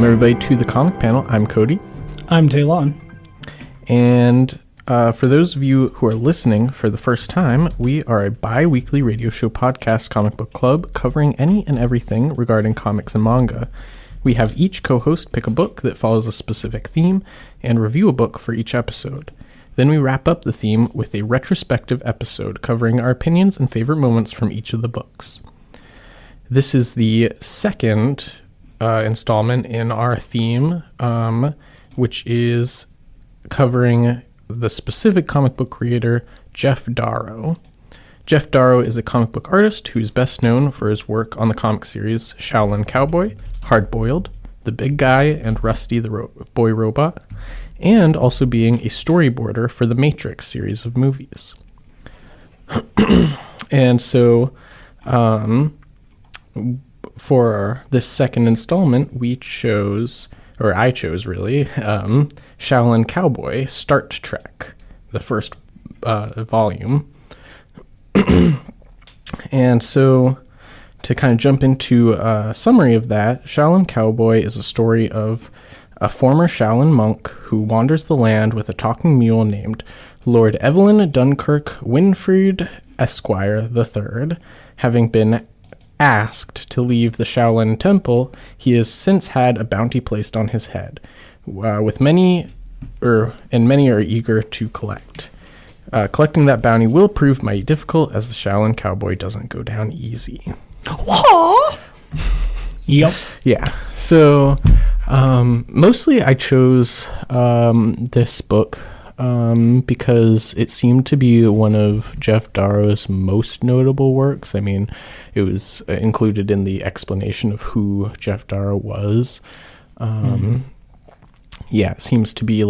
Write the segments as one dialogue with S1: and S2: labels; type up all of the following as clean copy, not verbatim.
S1: Welcome, everybody, to the Comic Panel. I'm Cody.
S2: I'm Taylon.
S1: And for those of you who are listening for the first time, we are a bi-weekly radio show podcast comic book club covering any and everything regarding comics and manga. We have each co-host pick a book that follows a specific theme and review a book for each episode. Then we wrap up the theme with a retrospective episode covering our opinions and favorite moments from each of the books. This is the second installment in our theme, which is covering the specific comic book creator, Geof Darrow. Geof Darrow is a comic book artist who is best known for his work on the comic series Shaolin Cowboy, Hard Boiled, The Big Guy, and Rusty the Boy Robot, and also being a storyboarder for the Matrix series of movies. And so, for this second installment, I chose Shaolin Cowboy Start Trek, the first volume. And so, to kind of jump into a summary of that, Shaolin Cowboy is a story of a former Shaolin monk who wanders the land with a talking mule named Lord Evelyn Dunkirk Winniferd Esquire III. Having been asked to leave the Shaolin Temple, he has since had a bounty placed on his head, many are eager to collect. Collecting that bounty will prove mighty difficult, as the Shaolin Cowboy doesn't go down easy.
S2: Aww. Yep.
S1: Yeah. So, mostly I chose this book because it seemed to be one of Geof Darrow's most notable works. I mean, it was included in the explanation of who Geof Darrow was. Yeah, it seems to be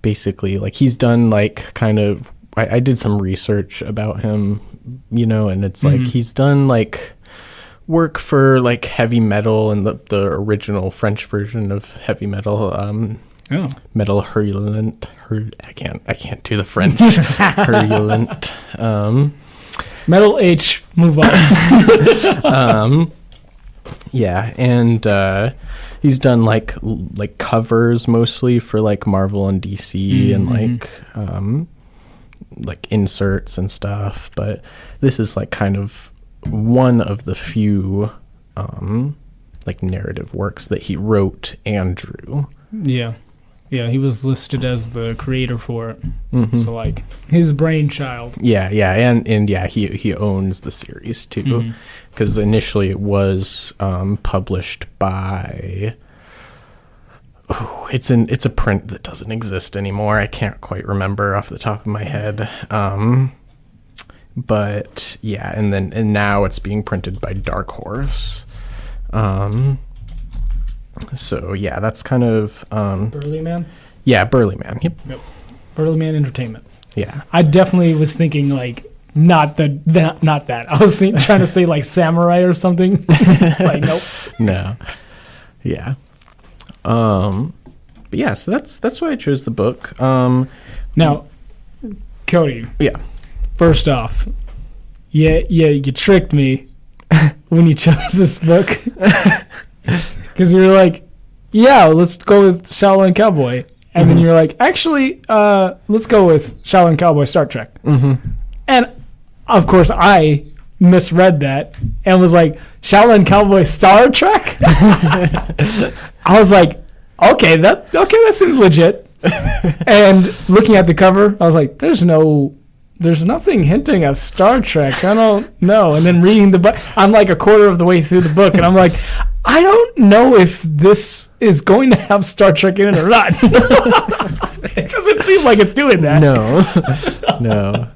S1: basically he's done I did some research about him, and it's he's done work for heavy metal and the original French version of heavy metal. Metal Hurulent. I can't do the French. Hurulent.
S2: Metal H. Move on.
S1: Yeah, and he's done covers mostly for Marvel and DC and inserts and stuff. But this is kind of one of the few narrative works that he wrote and drew.
S2: Yeah. Yeah, he was listed as the creator for it. So his brainchild.
S1: Yeah, and he owns the series too, because initially it was published by. It's a print that doesn't exist anymore. I can't quite remember off the top of my head. But yeah, and now it's being printed by Dark Horse. So yeah, that's kind of
S2: Burly Man?
S1: Yeah, Burly Man. Yep.
S2: Burly Man Entertainment.
S1: Yeah.
S2: I definitely was thinking not that. I was trying to say Samurai or something. Nope.
S1: No. Yeah. But yeah, so that's why I chose the book.
S2: Now, Cody.
S1: Yeah.
S2: First off, you tricked me when you chose this book. Because you were yeah, let's go with Shaolin Cowboy. And then you're actually, let's go with Shaolin Cowboy Star Trek. And, of course, I misread that and was Shaolin Cowboy Star Trek? I was okay, that seems legit. And looking at the cover, I was there's nothing hinting at Star Trek. I don't know. And then reading the book, I'm a quarter of the way through the book, and I'm I don't know if this is going to have Star Trek in it or not. It doesn't seem like it's doing that.
S1: No.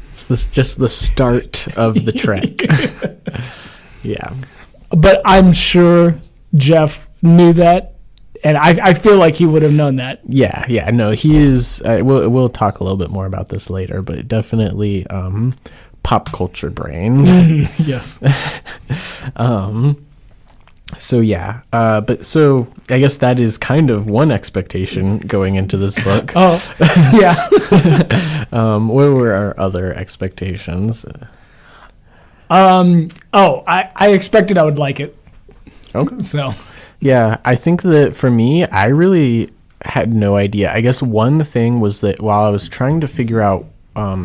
S1: It's just the start of the trek. Yeah.
S2: But I'm sure Geof knew that, and I feel he would have known that.
S1: Yeah. No, he is. We'll talk a little bit more about this later, but definitely pop culture brain.
S2: Yes.
S1: So yeah, but so I guess that is kind of one expectation going into this book.
S2: Oh, yeah.
S1: What were our other expectations?
S2: I expected I would like it.
S1: Okay.
S2: So
S1: Yeah, I think that for me, I really had no idea. I guess one thing was that while I was trying to figure out,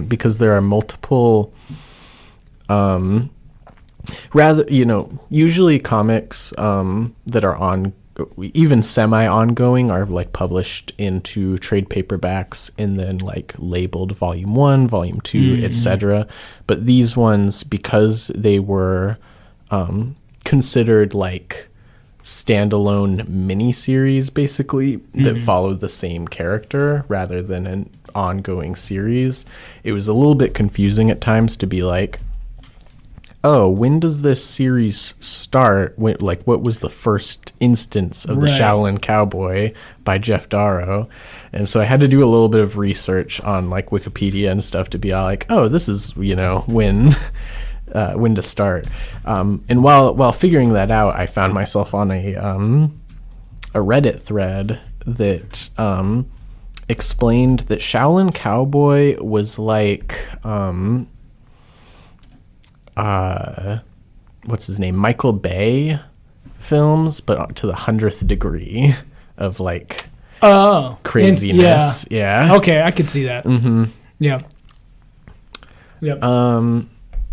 S1: because there are multiple, rather, usually comics that are on, even semi-ongoing, are like published into trade paperbacks and then like labeled volume 1, volume 2, etc. But these ones, because they were considered like standalone miniseries, basically, that followed the same character rather than an ongoing series, it was a little bit confusing at times to be like, oh, when does this series start? What was the first instance of the Shaolin Cowboy by Geof Darrow? And so I had to do a little bit of research on like Wikipedia and stuff to be all like, oh, this is, when to start. And while figuring that out, I found myself on a Reddit thread that explained that Shaolin Cowboy was like what's his name, Michael Bay films, but to the 100th degree of like craziness. Yeah.
S2: Okay, I could see that. Yeah. Yep.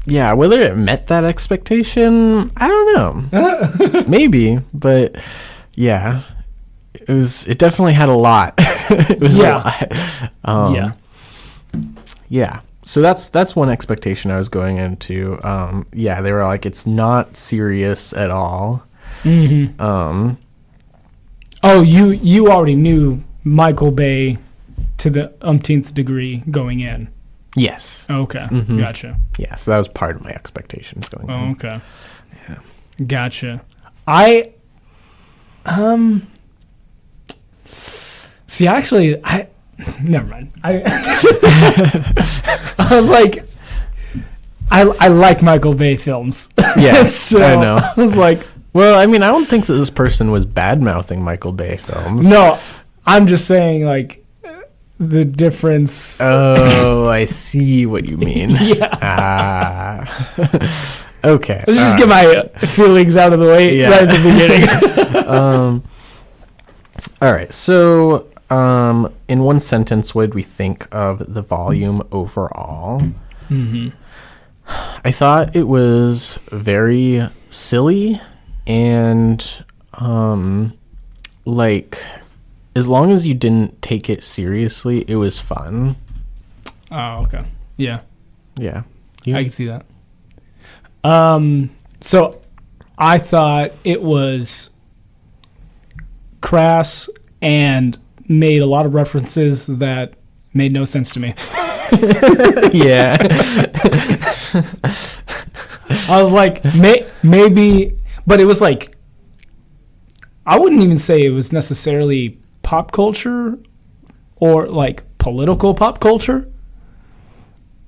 S1: Yeah, whether it met that expectation, I don't know. Maybe, but yeah, it definitely had a lot. It was a lot. Yeah. So that's one expectation I was going into. They were like, it's not serious at all. Oh,
S2: you already knew Michael Bay to the umpteenth degree going in.
S1: Yes.
S2: Okay. Gotcha.
S1: Yeah, so that was part of my expectations going in.
S2: Oh, okay. Yeah. Gotcha. I see, actually, never mind. I was like, I like Michael Bay films.
S1: Yeah,
S2: so
S1: I know.
S2: I was like,
S1: well, I mean, I don't think that this person was bad-mouthing Michael Bay films.
S2: No, I'm just saying, like, the difference.
S1: Oh, I see what you mean.
S2: Yeah.
S1: Okay.
S2: Let's just get my feelings out of the way right at the beginning.
S1: All right. So, in one sentence, what did we think of the volume overall? I thought it was very silly and, as long as you didn't take it seriously, it was fun.
S2: Oh, okay. Yeah.
S1: Yeah.
S2: I can see that. So I thought it was crass and made a lot of references that made no sense to me.
S1: Yeah.
S2: I was like, maybe, but it was like, I wouldn't even say it was necessarily pop culture or like political pop culture,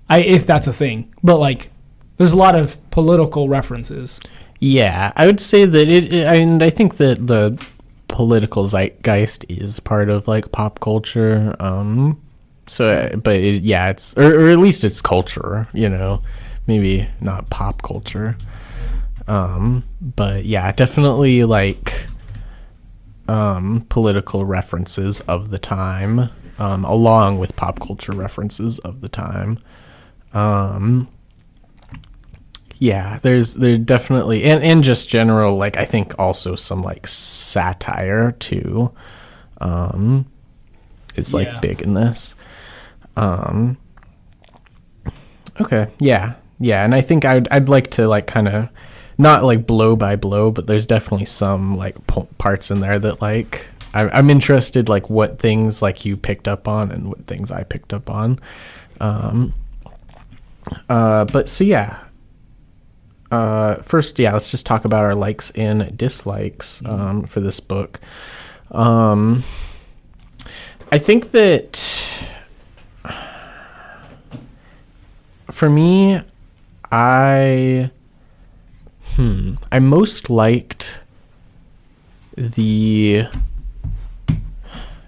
S2: if that's a thing, but like there's a lot of political references.
S1: Yeah, I would say that and I think that the political zeitgeist is part of like pop culture. It's or at least it's culture, maybe not pop culture. But yeah, definitely like political references of the time, along with pop culture references of the time. There's definitely and just general, like, I think also some like satire too is like big in this. Okay, yeah, and I think I'd like to like kind of not like blow by blow, but there's definitely some like parts in there that like I'm interested, like what things like you picked up on and what things I picked up on. But so yeah. First, let's just talk about our likes and dislikes for this book. I think that for me, I most liked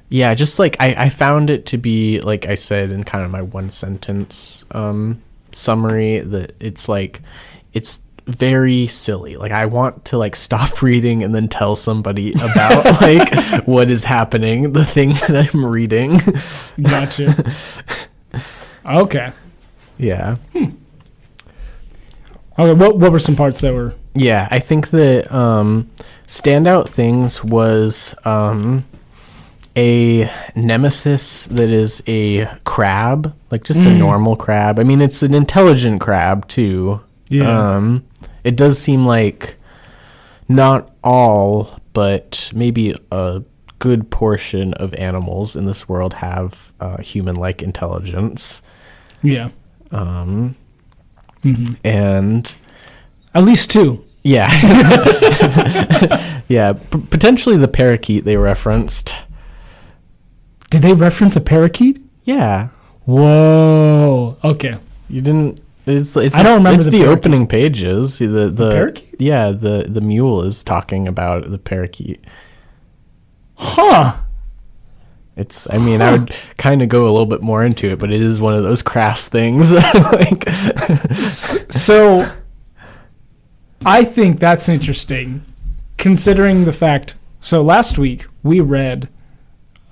S1: just like I found it to be, like I said in kind of my one sentence summary, that it's like it's very silly. Like, I want to like stop reading and then tell somebody about like what is happening, the thing that I'm reading.
S2: Gotcha. Okay.
S1: Yeah.
S2: Okay. What were some parts that were?
S1: Yeah, I think that standout things was a nemesis that is a crab, like just a normal crab. I mean, it's an intelligent crab too.
S2: Yeah.
S1: It does seem like not all, but maybe a good portion of animals in this world have human-like intelligence.
S2: Yeah.
S1: And
S2: at least two.
S1: yeah. Yeah, potentially the parakeet they referenced.
S2: Did they reference a parakeet?
S1: Yeah.
S2: Whoa. Okay.
S1: You didn't. It's
S2: I don't remember
S1: it's
S2: the
S1: the
S2: parakeet.
S1: opening pages. The
S2: parakeet?
S1: Yeah, the mule is talking about the parakeet.
S2: Huh.
S1: It's. I mean, I would kind of go a little bit more into it, but it is one of those crass things. Like,
S2: So, I think that's interesting, considering the fact. So last week we read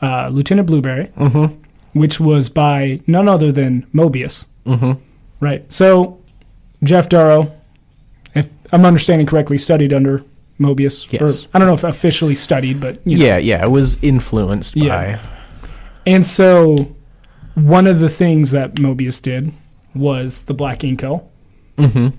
S2: Lieutenant Blueberry, which was by none other than Mobius. Right. So, Geof Darrow, if I'm understanding correctly, studied under Mobius.
S1: Yes.
S2: Or, I don't know if officially studied, but you know.
S1: yeah, it was influenced by.
S2: And so, one of the things that Mobius did was the Black Inco,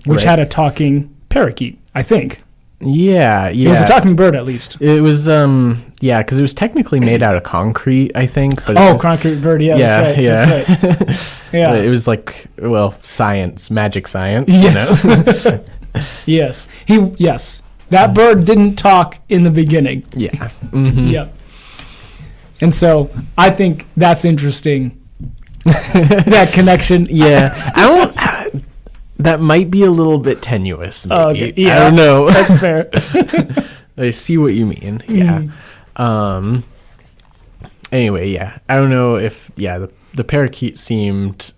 S2: which had a talking parakeet, I think.
S1: Yeah.
S2: It was a talking bird, at least.
S1: It was because it was technically made out of concrete, I think. But it was,
S2: concrete bird. Yeah, that's right. That's right. Yeah.
S1: But it was like, well, science, magic science.
S2: Yes.
S1: You know?
S2: Yes. That bird didn't talk in the beginning.
S1: Yeah.
S2: Yep. And so I think that's interesting. That connection.
S1: Yeah. I don't. That might be a little bit tenuous. Maybe.
S2: Okay. Yeah.
S1: I don't know.
S2: That's fair.
S1: I see what you mean. Yeah. Anyway, yeah. I don't know if the parakeet seemed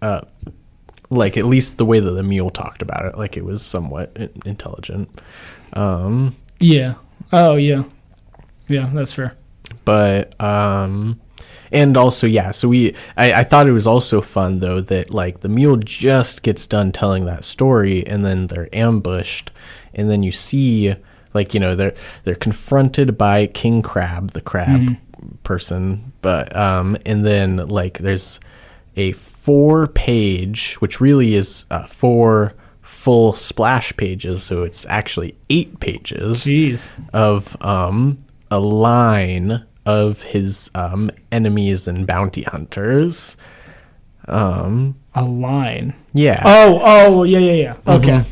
S1: like, at least the way that the mule talked about it, like it was somewhat intelligent.
S2: Yeah. Oh yeah. Yeah, that's fair.
S1: But and also, yeah, so I thought it was also fun though that like the mule just gets done telling that story and then they're ambushed, and then you see like, you know, they're confronted by King Crab, the crab person, but and then like there's a 4-page, which really is 4 full splash pages, so it's actually 8 pages.
S2: Jeez.
S1: Of a line of his enemies and bounty hunters.
S2: A line.
S1: Yeah.
S2: Oh, yeah. Okay.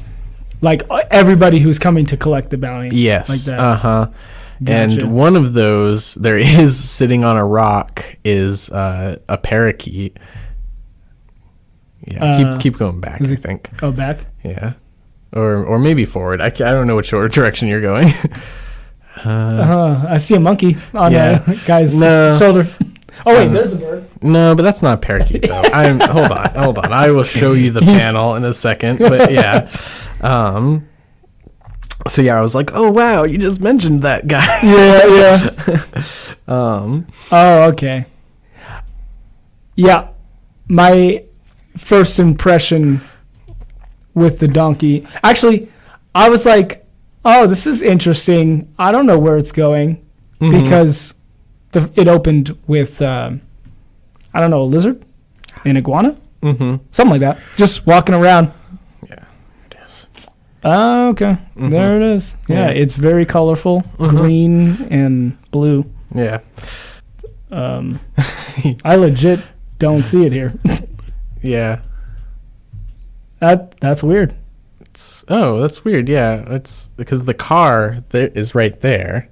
S2: Like everybody who's coming to collect the bounty.
S1: Yes.
S2: Like that.
S1: Gotcha. And one of those, there is sitting on a rock, is a parakeet. Yeah. Keep going back, I think.
S2: Oh, back?
S1: Yeah. Or maybe forward. I don't know which direction you're going.
S2: I see a monkey on a guy's shoulder. Oh wait, there's a bird.
S1: No, but that's not a parakeet though. Hold on. I will show you the panel in a second. But yeah. So yeah, I was like, oh wow, you just mentioned that guy.
S2: Yeah. Oh, okay. Yeah. My first impression with the donkey, actually, I was like, oh, this is interesting. I don't know where it's going, because it opened with, I don't know, a lizard, an iguana, something like that, just walking around.
S1: Yeah, it is.
S2: Oh, okay. There it is. Yeah, it's very colorful, green and blue.
S1: Yeah.
S2: I legit don't see it here.
S1: Yeah.
S2: That's weird.
S1: That's weird. Yeah, it's because the car is right there,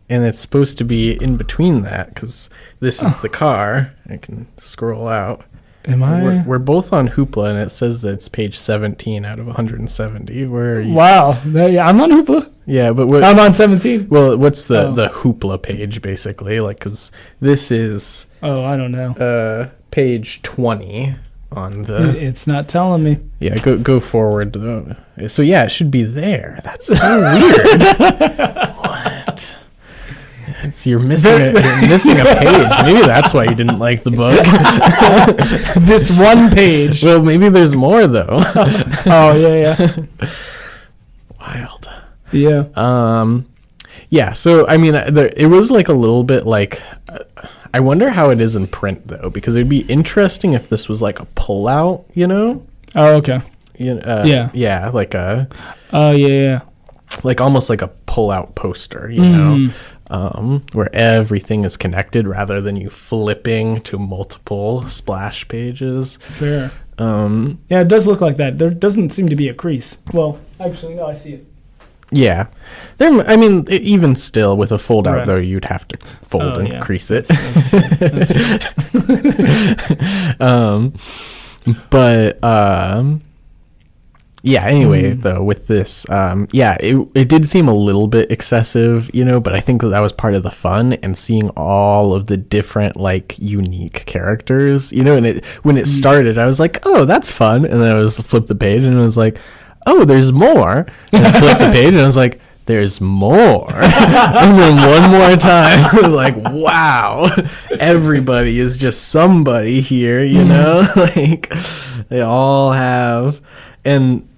S1: and it's supposed to be in between that, because this is the car. I can scroll out.
S2: Am I?
S1: We're both on Hoopla, and it says that it's page 17 out of 170. Where are you?
S2: Wow. I'm on Hoopla.
S1: Yeah, but
S2: I'm on 17.
S1: Well, what's the Hoopla page basically? Like, because this is
S2: I don't know.
S1: page 20. on the.
S2: It's not telling me.
S1: Yeah, go forward. So yeah, it should be there. That's so weird. What? You're missing a page. Maybe that's why you didn't like the book.
S2: This one page.
S1: Well, maybe there's more though.
S2: Oh yeah.
S1: Wild.
S2: Yeah.
S1: Yeah. So I mean, it was like a little bit like. I wonder how it is in print though, because it'd be interesting if this was like a pullout. You know.
S2: Oh okay.
S1: Yeah. Yeah. Like a.
S2: Oh yeah.
S1: Like almost like a pull-out poster. You know. Where everything is connected rather than you flipping to multiple splash pages.
S2: Fair. Yeah, it does look like that. There doesn't seem to be a crease. Well, actually, no, I see it.
S1: Yeah. I mean, even still, with a fold-out,
S2: Right.
S1: though, you'd have to fold and crease it.
S2: That's true. That's true.
S1: But... yeah, anyway, though, with this, it did seem a little bit excessive, you know, but I think that was part of the fun, and seeing all of the different, like, unique characters, you know, and when it started, I was like, oh, that's fun, and then I was flip the page, and it was like, oh, there's more, and I flipped the page, and I was like, there's more, and then one more time, I was like, wow, everybody is just somebody here, you know, like, they all have, and...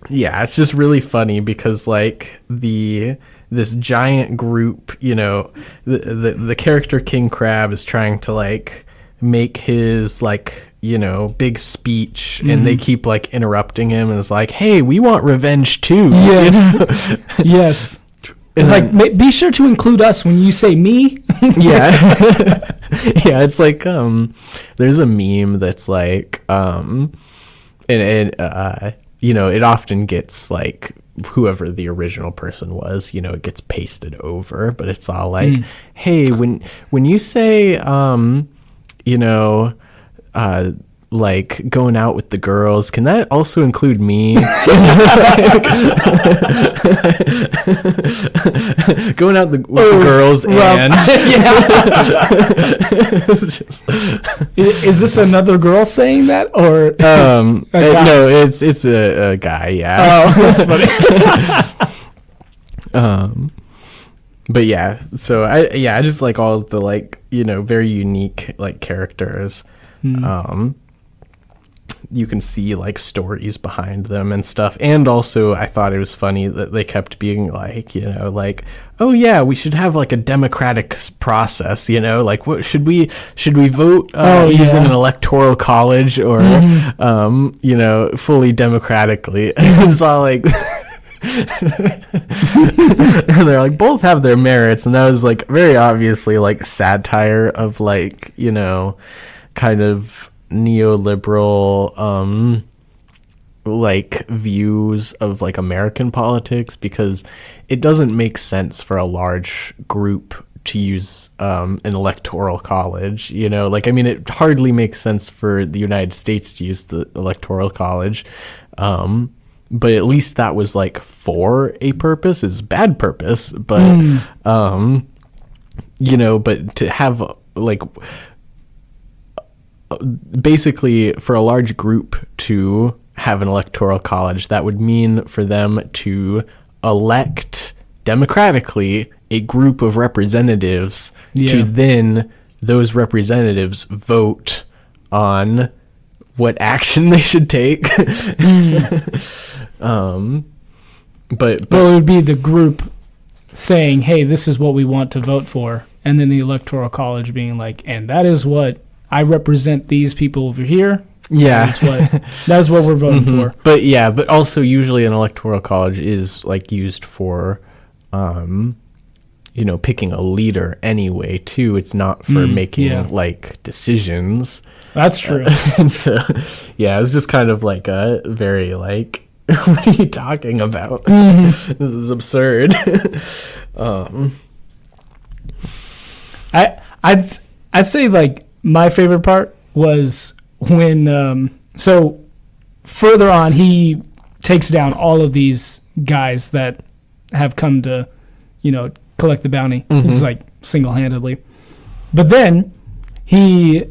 S1: Yeah, it's just really funny because like this giant group, you know, the character King Crab is trying to like make his like, you know, big speech, and they keep like interrupting him, and it's like, hey, we want revenge too.
S2: Yes. Yes. It's like, be sure to include us when you say me.
S1: Yeah. Yeah, it's like there's a meme that's like you know, it often gets like whoever the original person was, you know, it gets pasted over, but it's all like, hey, when you say, you know, like going out with the girls, can that also include me? Going out with the girls and
S2: Is this another girl saying that, or
S1: no, it's a guy, yeah.
S2: Oh, that's funny.
S1: But yeah, so I just like all the like, you know, very unique like characters. You can see like stories behind them and stuff, and also I thought it was funny that they kept being like, you know, like, oh yeah, we should have like a democratic process, you know, like what should we vote using an electoral college or you know, fully democratically. It's all like and they're like, both have their merits, and that was like very obviously like satire of like, you know, kind of neoliberal like views of like American politics, because it doesn't make sense for a large group to use an electoral college, you know, like, I mean, it hardly makes sense for the United States to use the electoral college, but at least that was like for a purpose. It's bad purpose, but you know, but to have like basically for a large group to have an electoral college, that would mean for them to elect democratically a group of representatives to then those representatives vote on what action they should take. But
S2: it would be the group saying, hey, this is what we want to vote for, and then the electoral college being like, and that is what I represent, these people over here.
S1: Yeah,
S2: that's what we're voting for.
S1: But yeah, but also usually an electoral college is like used for, you know, picking a leader anyway too. It's not for making like decisions.
S2: That's true.
S1: And so, yeah, it was just kind of like a very like, what are you talking about? This is absurd.
S2: I'd say like my favorite part was when so further on he takes down all of these guys that have come to, you know, collect the bounty. It's like single-handedly. But then he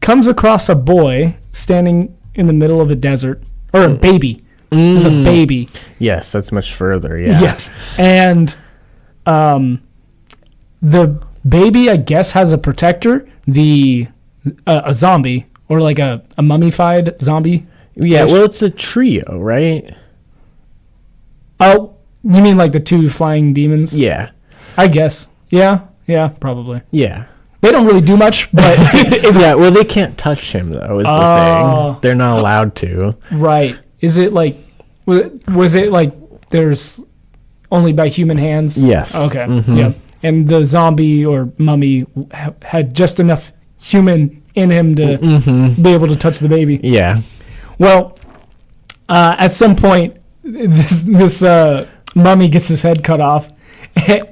S2: comes across a boy standing in the middle of a desert, or a baby. It's a baby.
S1: Yes, that's much further. Yeah.
S2: Yes, and the baby, I guess, has a protector. A zombie, or like a mummified zombie.
S1: Yeah. Well, it's a trio, right?
S2: Oh, you mean like the two flying demons?
S1: Yeah.
S2: I guess. Yeah, probably.
S1: Yeah.
S2: They don't really do much, but
S1: yeah. Well, they can't touch him though. Is the thing? They're not allowed to.
S2: Right. Is it like? Was it like there's only by human hands?
S1: Yes.
S2: Okay. Mm-hmm. Yeah. And the zombie or mummy had just enough human in him to be able to touch the baby.
S1: Yeah.
S2: Well, at some point, this mummy gets his head cut off,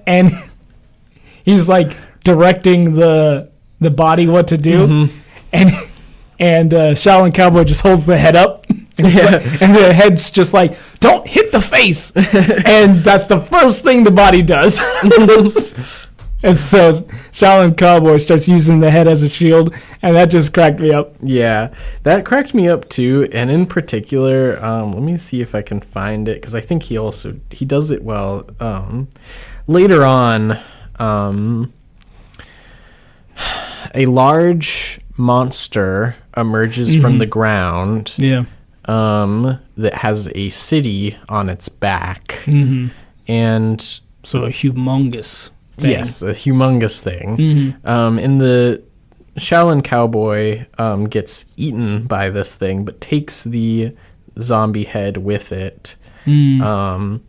S2: and he's like directing the body what to do, and Shaolin Cowboy just holds the head up. And the head's just like, don't hit the face. And that's the first thing the body does. And so Shaolin Cowboy starts using the head as a shield, and that just cracked me up.
S1: Yeah, that cracked me up too. And in particular, let me see if I can find it, because I think he does it well. Later on, a large monster emerges from the ground.
S2: Yeah.
S1: That has a city on its back, and
S2: so a humongous thing.
S1: Yes, a humongous thing. And the Shaolin Cowboy gets eaten by this thing, but takes the zombie head with it. And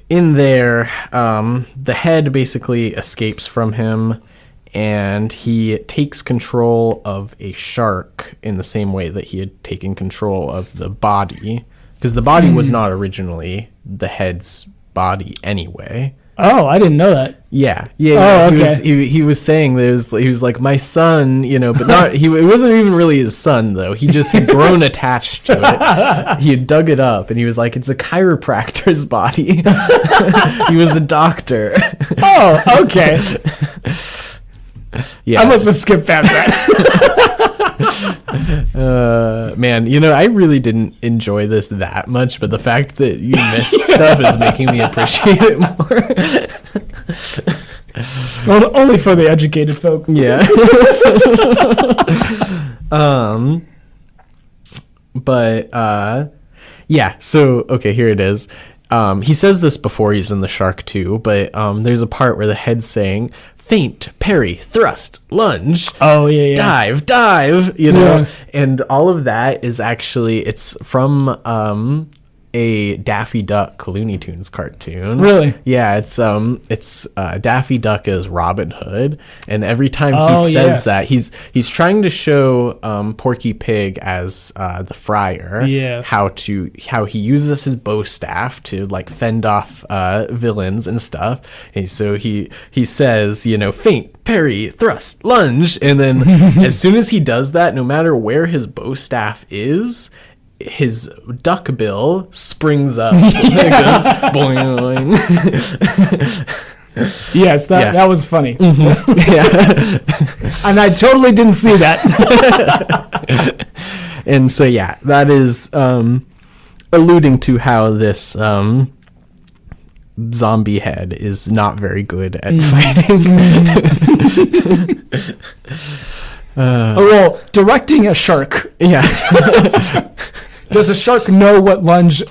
S1: in there, the head basically escapes from him. And he takes control of a shark in the same way that he had taken control of the body. Because the body was not originally the head's body anyway.
S2: Oh, I didn't know that.
S1: Yeah.
S2: Oh, okay.
S1: He was saying he was like, my son, but not, it wasn't even really his son though. He just had grown attached to it. He had dug it up and he was like, it's a chiropractor's body. He was a doctor.
S2: Oh, okay.
S1: Yeah.
S2: I must have skipped past that.
S1: Man, I really didn't enjoy this that much, but the fact that you missed stuff is making me appreciate it more.
S2: Well, only for the educated folk.
S1: Yeah. Yeah, so, okay, here it is. He says this before he's in the shark too, but there's a part where the head's saying, feint, parry, thrust, lunge, dive, and all of that is actually, it's from a Daffy Duck Looney Tunes cartoon.
S2: Really?
S1: Yeah, it's Daffy Duck as Robin Hood, and every time he says that, he's trying to show Porky Pig as the friar, how he uses his bow staff to like fend off villains and stuff. And so he says, feint, parry, thrust, lunge, and then as soon as he does that, no matter where his bow staff is, his duck bill springs up. It goes boing.
S2: Yes, that was funny.
S1: Yeah.
S2: And I totally didn't see that.
S1: And so, yeah, that is alluding to how this zombie head is not very good at fighting.
S2: Well, directing a shark.
S1: Yeah.
S2: Does a shark know what lunge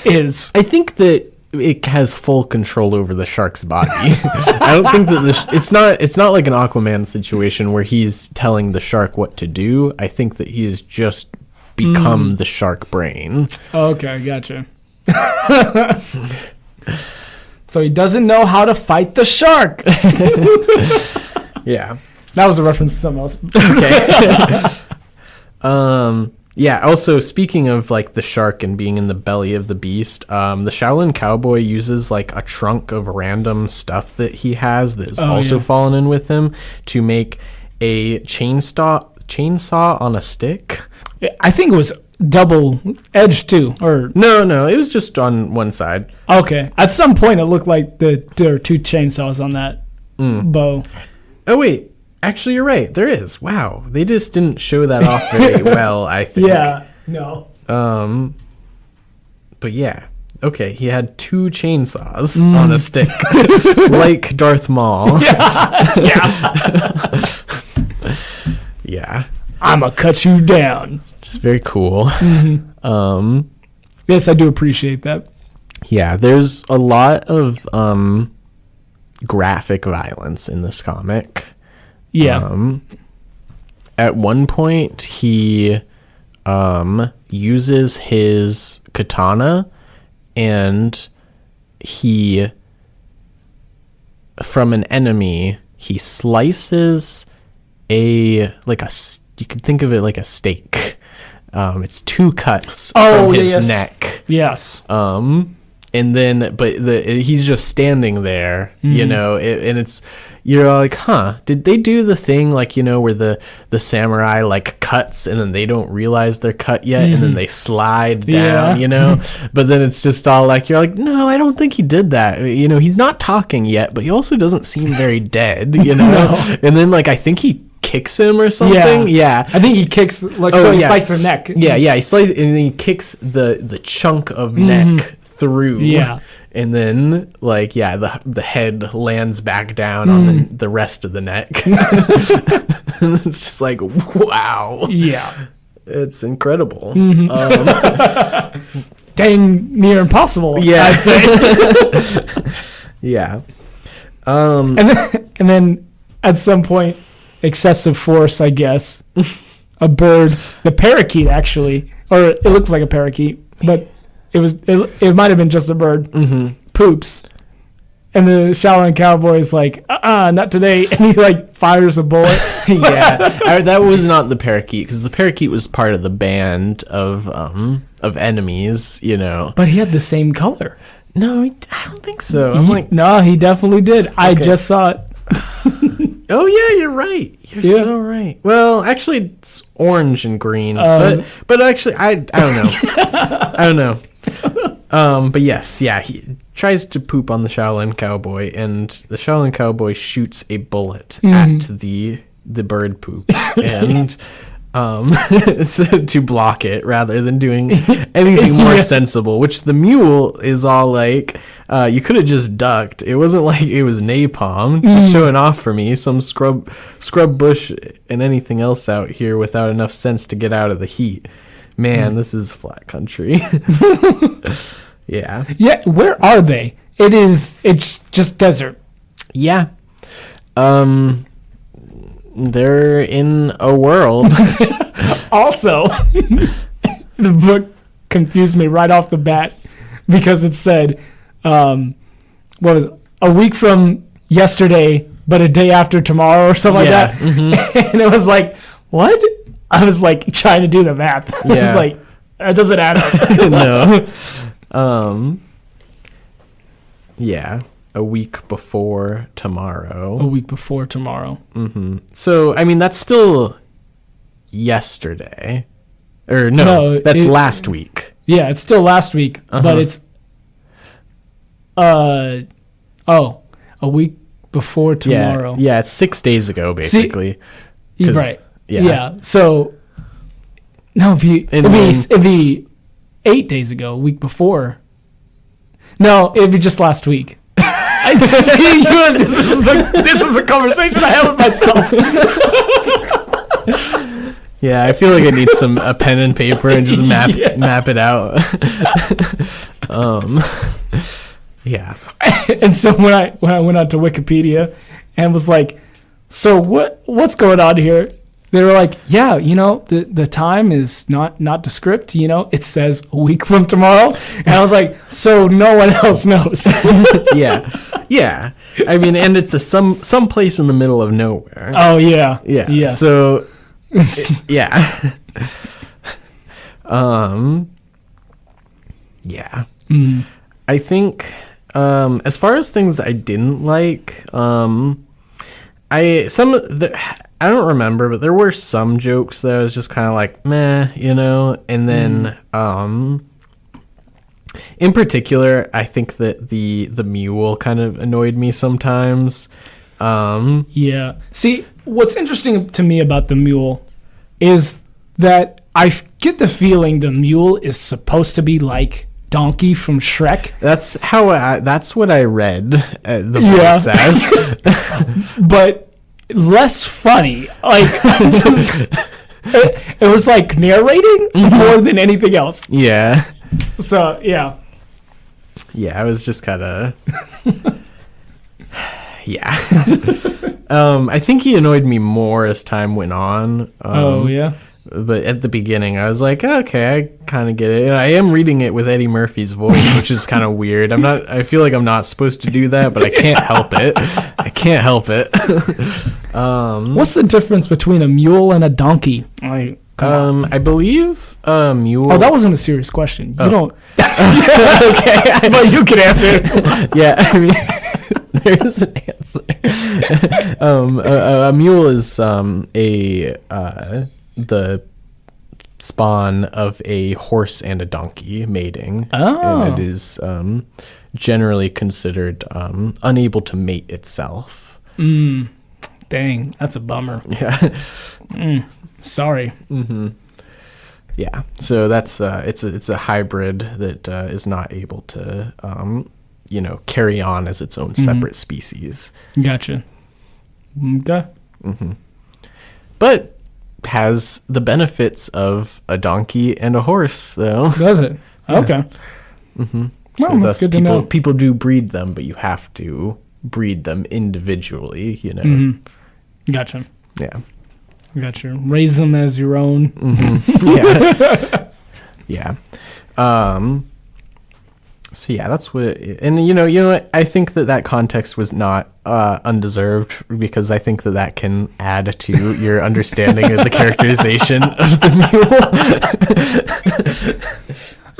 S2: is?
S1: I think that it has full control over the shark's body. I don't think that it's not like an Aquaman situation where he's telling the shark what to do. I think that he has just become the shark brain.
S2: Okay, gotcha. So he doesn't know how to fight the shark.
S1: Yeah.
S2: That was a reference to something else.
S1: Okay. Yeah, also, speaking of, like, the shark and being in the belly of the beast, the Shaolin Cowboy uses, like, a trunk of random stuff that he has that has also fallen in with him to make a chainsaw on a stick.
S2: I think it was double-edged, too. Or
S1: No, it was just on one side.
S2: Okay. At some point, it looked like there were two chainsaws on that bow.
S1: Oh, wait. Actually, you're right. There is. Wow. They just didn't show that off very well, I think.
S2: Yeah. No.
S1: But yeah. Okay, he had 2 chainsaws on a stick. Like Darth Maul.
S2: Yeah.
S1: Yeah.
S2: I'ma cut you down.
S1: Just very cool.
S2: Yes, I do appreciate that.
S1: Yeah, there's a lot of graphic violence in this comic.
S2: Yeah.
S1: At one point, he uses his katana, and from an enemy, he slices you could think of it like a steak. It's 2 cuts from his neck.
S2: Yes.
S1: And then, he's just standing there, you know, and you're like, huh, did they do the thing, like, you know, where the samurai, like, cuts and then they don't realize they're cut yet, and then they slide down, you know? But then it's just all like, you're like, no, I don't think he did that. You know, he's not talking yet, but he also doesn't seem very dead, you know? No. And then, like, I think he kicks him or something. Yeah.
S2: I think he kicks, he slices the neck.
S1: Yeah, he slices, and then he kicks the chunk of neck through. Yeah. And then, like, the head lands back down on the rest of the neck. And it's just like, wow.
S2: Yeah.
S1: It's incredible.
S2: Dang near impossible,
S1: yeah.
S2: I'd say.
S1: Yeah.
S2: And then at some point, excessive force, I guess. A bird, the parakeet actually, or it looked like a parakeet, but it might have been just a bird, poops. And the Shaolin Cowboy is like, not today. And he, like, fires a bullet.
S1: Yeah. That was not the parakeet, because the parakeet was part of the band of enemies, you know.
S2: But he had the same color.
S1: No, I don't think so. I'm like,
S2: no, he definitely did. Okay. I just saw it.
S1: Oh, yeah, you're right. You're so right. Well, actually, it's orange and green. But actually, I don't know. I don't know. But yes, he tries to poop on the Shaolin Cowboy, and the Shaolin Cowboy shoots a bullet at the bird poop, and to block it rather than doing anything more sensible. Which the mule is all like, you could have just ducked. It wasn't like it was napalm. Just showing off for me, some scrub bush and anything else out here without enough sense to get out of the heat. Man, this is flat country. Yeah. Yeah,
S2: where are they? It's just desert.
S1: Yeah. They're in a world.
S2: Also, the book confused me right off the bat because it said, what was it? A week from yesterday, but a day after tomorrow or something like that. And it was like, what? I was like trying to do the math. Yeah. I was like, that doesn't add up.
S1: No. Yeah. A week before tomorrow.
S2: A week before tomorrow.
S1: So, I mean, that's still yesterday. Or no, that's last week.
S2: Yeah, it's still last week, but it's a week before tomorrow.
S1: Yeah, it's 6 days ago, basically.
S2: Right. Yeah. So no, it'd be 8 days ago, a week before. No, it'd be just last week. This is a conversation I have with myself.
S1: Yeah, I feel like I need a pen and paper and just map it out. Yeah.
S2: And so when I went on to Wikipedia and was like, so what's going on here? They were like, yeah, you know, the time is not the script, you know, it says a week from tomorrow. And I was like, so no one else knows.
S1: Yeah. I mean, and it's some place in the middle of nowhere.
S2: Oh, yeah.
S1: Yeah.
S2: Yes.
S1: So, yeah. Yeah. I think, as far as things I didn't like, I don't remember, but there were some jokes that I was just kind of like, meh, you know? And then, in particular, I think that the mule kind of annoyed me sometimes.
S2: Yeah. See, what's interesting to me about the mule is that get the feeling the mule is supposed to be like Donkey from Shrek.
S1: That's what I read the voice says.
S2: But less funny. Like, it was like narrating more than anything else.
S1: Yeah.
S2: So, yeah.
S1: Yeah, I was just kind of... yeah. I think he annoyed me more as time went on.
S2: Yeah?
S1: But at the beginning, I was like, okay, I kind of get it. And I am reading it with Eddie Murphy's voice, which is kind of weird. I feel like I'm not supposed to do that, but I can't help it. I can't help it.
S2: What's the difference between a mule and a donkey?
S1: I believe a mule...
S2: Oh, that wasn't a serious question. You don't...
S1: Okay.
S2: But you can answer it.
S1: Yeah, I mean... There's an answer. A mule is the spawn of a horse and a donkey mating.
S2: Oh.
S1: And it is generally considered unable to mate itself.
S2: Dang, that's a bummer.
S1: Yeah.
S2: Sorry.
S1: Mm-hmm. Yeah. So that's it's a hybrid that is not able to carry on as its own separate species.
S2: Gotcha. Okay.
S1: Mm-hmm. But has the benefits of a donkey and a horse, though.
S2: Does it?
S1: Yeah.
S2: Okay.
S1: Mm-hmm.
S2: Well,
S1: so
S2: that's good to know.
S1: People do breed them, but you have to breed them individually,
S2: Mm-hmm. Gotcha.
S1: Yeah.
S2: Gotcha. Raise them as your own.
S1: Mm-hmm. Yeah. Yeah. So yeah, that's what and you know what, I think that context was not undeserved, because I think that can add to your understanding of the characterization of the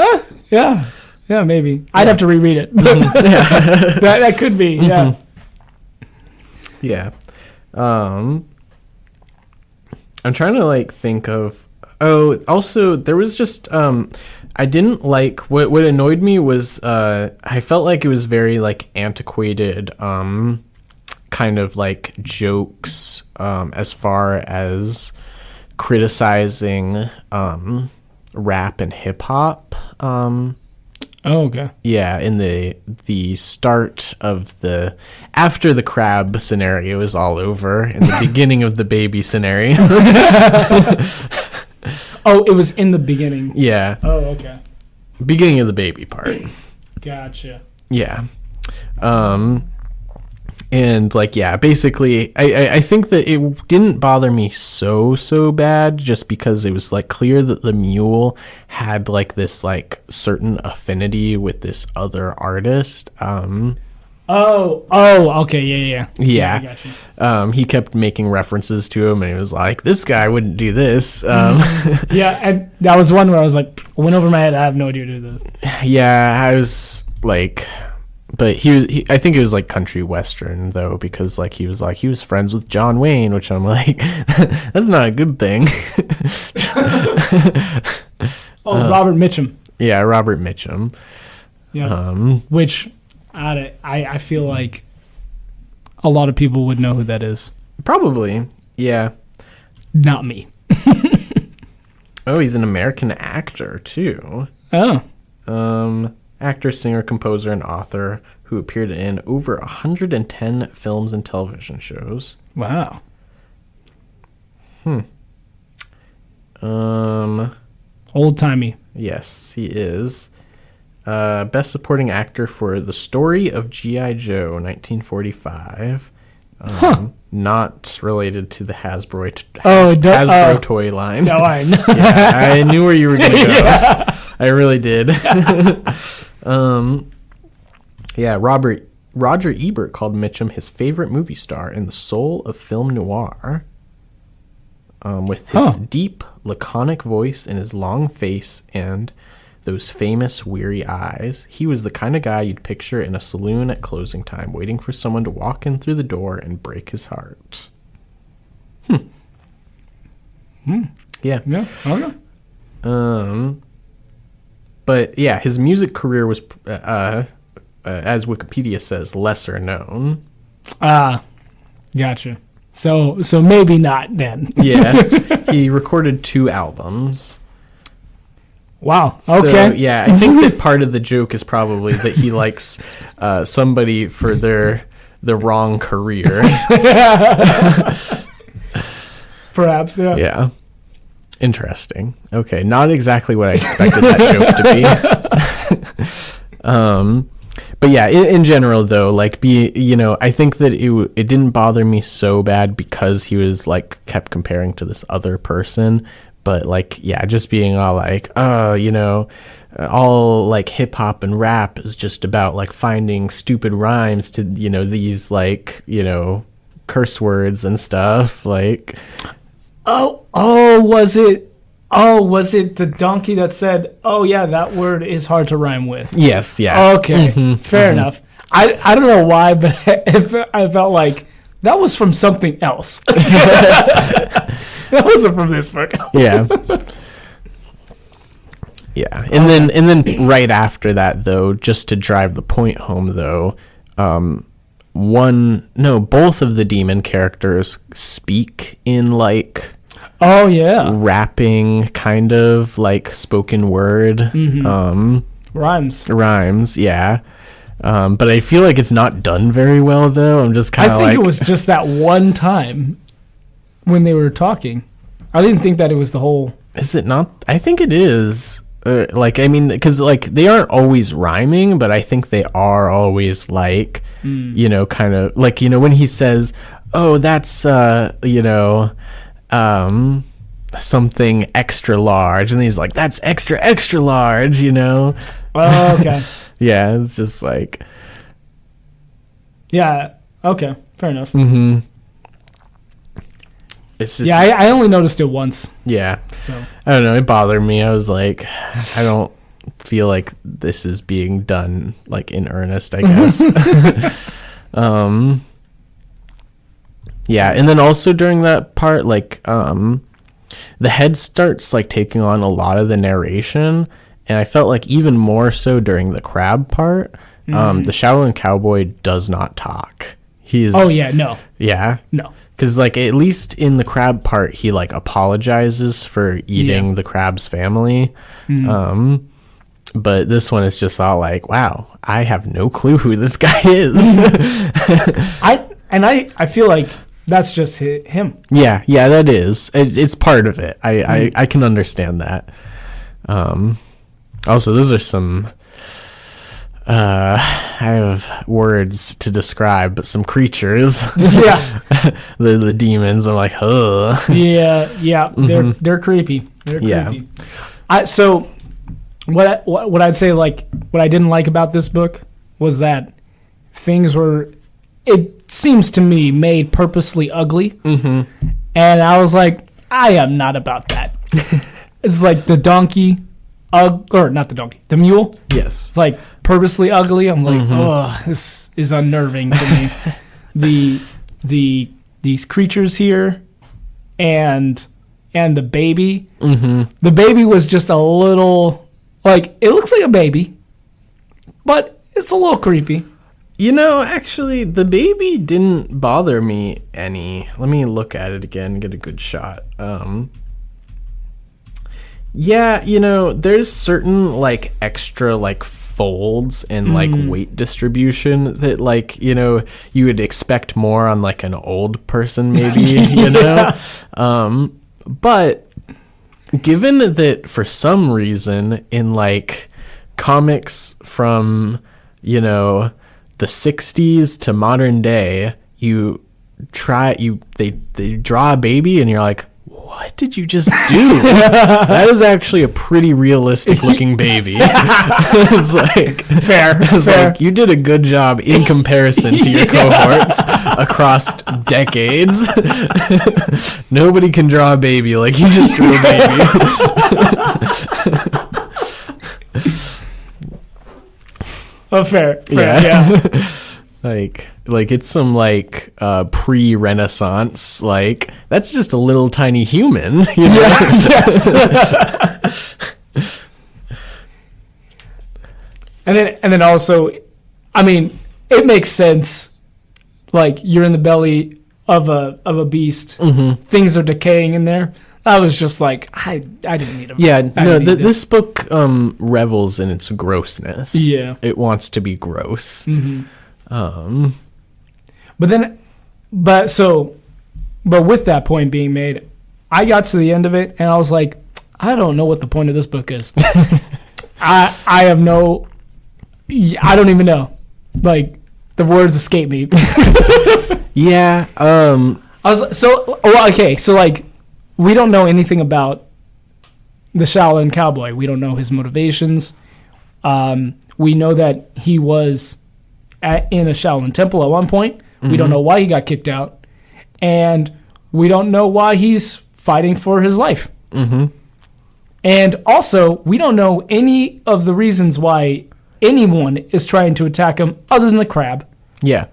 S1: mule.
S2: Yeah, maybe. I'd have to reread it.
S1: Yeah.
S2: that could be. Yeah.
S1: Yeah. I'm trying to think of. Oh, also there was just I didn't like what annoyed me was I felt like it was very antiquated kind of jokes as far as criticizing rap and hip hop.
S2: Oh, okay.
S1: Yeah, in the start of after the crab scenario is all over, in the beginning of the baby scenario.
S2: Oh, it was in the beginning.
S1: Yeah.
S2: Oh, okay.
S1: Beginning of the baby part.
S2: Gotcha.
S1: Yeah. And basically I think that it didn't bother me so bad, just because it was clear that the mule had this certain affinity with this other artist.
S2: Oh, okay, yeah.
S1: Yeah.
S2: I got you.
S1: He kept making references to him, and he was like, this guy wouldn't do this.
S2: Yeah, and that was one where I was went over my head, I have no idea to do this.
S1: Yeah, I was but he I think it was country western though, because he was friends with John Wayne, which I'm that's not a good thing.
S2: Robert Mitchum.
S1: Yeah, Robert Mitchum.
S2: Yeah. Which I feel like a lot of people would know who that is.
S1: Probably. Yeah.
S2: Not me.
S1: Oh, he's an American actor too.
S2: Oh.
S1: Actor, singer, composer, and author who appeared in over 110 films and television shows.
S2: Wow. Old-timey.
S1: Yes, he is. Best supporting actor for The Story of G.I. Joe, 1945. Not related to the Hasbro toy line.
S2: No, I know.
S1: Yeah, I knew where you were going to go. Yeah. I really did. Yeah, Roger Ebert called Mitchum his favorite movie star and the soul of film noir. With his deep, laconic voice and his long face and those famous, weary eyes, he was the kind of guy you'd picture in a saloon at closing time, waiting for someone to walk in through the door and break his heart. Yeah.
S2: Yeah. Okay.
S1: But yeah, his music career was, as Wikipedia says, lesser known.
S2: Gotcha. So maybe not then.
S1: Yeah. He recorded 2 albums.
S2: Wow.
S1: So,
S2: Okay.
S1: yeah, I think that part of the joke is probably that he likes somebody for the wrong career.
S2: Perhaps, yeah.
S1: Yeah. Interesting. Okay, not exactly what I expected that joke to be. But yeah, in general though, like I think that it didn't bother me so bad because he was like kept comparing to this other person. But like, yeah, just being all like, all like hip hop and rap is just about like finding stupid rhymes to, these like, curse words and stuff. Like,
S2: was it the donkey that said, "Oh yeah, that word is hard to rhyme with"?
S1: yes, yeah.
S2: Okay, fair enough. I don't know why, but I felt like that was from something else. That wasn't from this book.
S1: Yeah. Yeah. And then right after that though, just to drive the point home though, both of the demon characters speak in like rapping kind of like spoken word rhymes, yeah. But I feel like it's not done very well though. I'm just kind of like,
S2: I think it was just that one time when they were talking. I didn't think that it was the whole.
S1: Is it not? I think it is. Because like they aren't always rhyming, but I think they are always like, kind of like, when he says, "Oh, that's something extra large," and he's like, "That's extra extra large,"
S2: Oh, okay.
S1: Yeah, it's just like.
S2: Yeah. Okay. Fair enough.
S1: Mm-hmm. It's just,
S2: yeah, I only noticed it once.
S1: Yeah.
S2: So
S1: I don't know. It bothered me. I was like, I don't feel like this is being done like in earnest, I guess. Yeah, and then also during that part, like, the head starts like taking on a lot of the narration, and I felt like even more so during the crab part. The Shaolin Cowboy does not talk. He's.
S2: Oh yeah, no.
S1: Yeah.
S2: No.
S1: Because, like, at least in the crab part, he, like, apologizes for eating the crab's family. But this one is just all like, wow, I have no clue who this guy is.
S2: I feel like that's just him.
S1: Yeah, that is. It's part of it. I can understand that. Also, those are some... I have words to describe, but some creatures. Yeah. the demons. I'm like, oh. Yeah.
S2: They're creepy. They're creepy. So what I'd say, like, what I didn't like about this book was that things were, it seems to me, made purposely ugly. Mm-hmm. And I was like, I am not about that. It's like the donkey, or not the donkey, the mule.
S1: Yes.
S2: It's like purposely ugly. I'm like, oh, this is unnerving to me. These creatures here, and the baby. Mm-hmm. The baby was just a little, like, it looks like a baby, but it's a little creepy.
S1: Actually, the baby didn't bother me any. Let me look at it again, get a good shot. Yeah, there's certain, like, extra, like, folds and, like, weight distribution that, like, you would expect more on, like, an old person, maybe, But given that for some reason in, like, comics from, the 60s to modern day, they draw a baby and you're like, what did you just do? That is actually a pretty realistic looking baby. It's like
S2: fair.
S1: Like, you did a good job in comparison to your cohorts across decades. Nobody can draw a baby like you just drew a baby.
S2: Oh, fair. Yeah.
S1: Like it's some like pre-Renaissance, like that's just a little tiny human,
S2: Yes. And then also, I mean, it makes sense. Like, you're in the belly of a beast. Things are decaying in there. I was just like, I didn't need him.
S1: Yeah, no, this book revels in its grossness.
S2: Yeah.
S1: It wants to be gross.
S2: But with that point being made, I got to the end of it and I was like, I don't know what the point of this book is. I don't even know. Like, the words escape me.
S1: Yeah.
S2: We don't know anything about the Shaolin Cowboy. We don't know his motivations. We know that he was in a Shaolin temple at one point. We don't know why he got kicked out. And we don't know why he's fighting for his life. And also, we don't know any of the reasons why anyone is trying to attack him other than the crab.
S1: Yeah.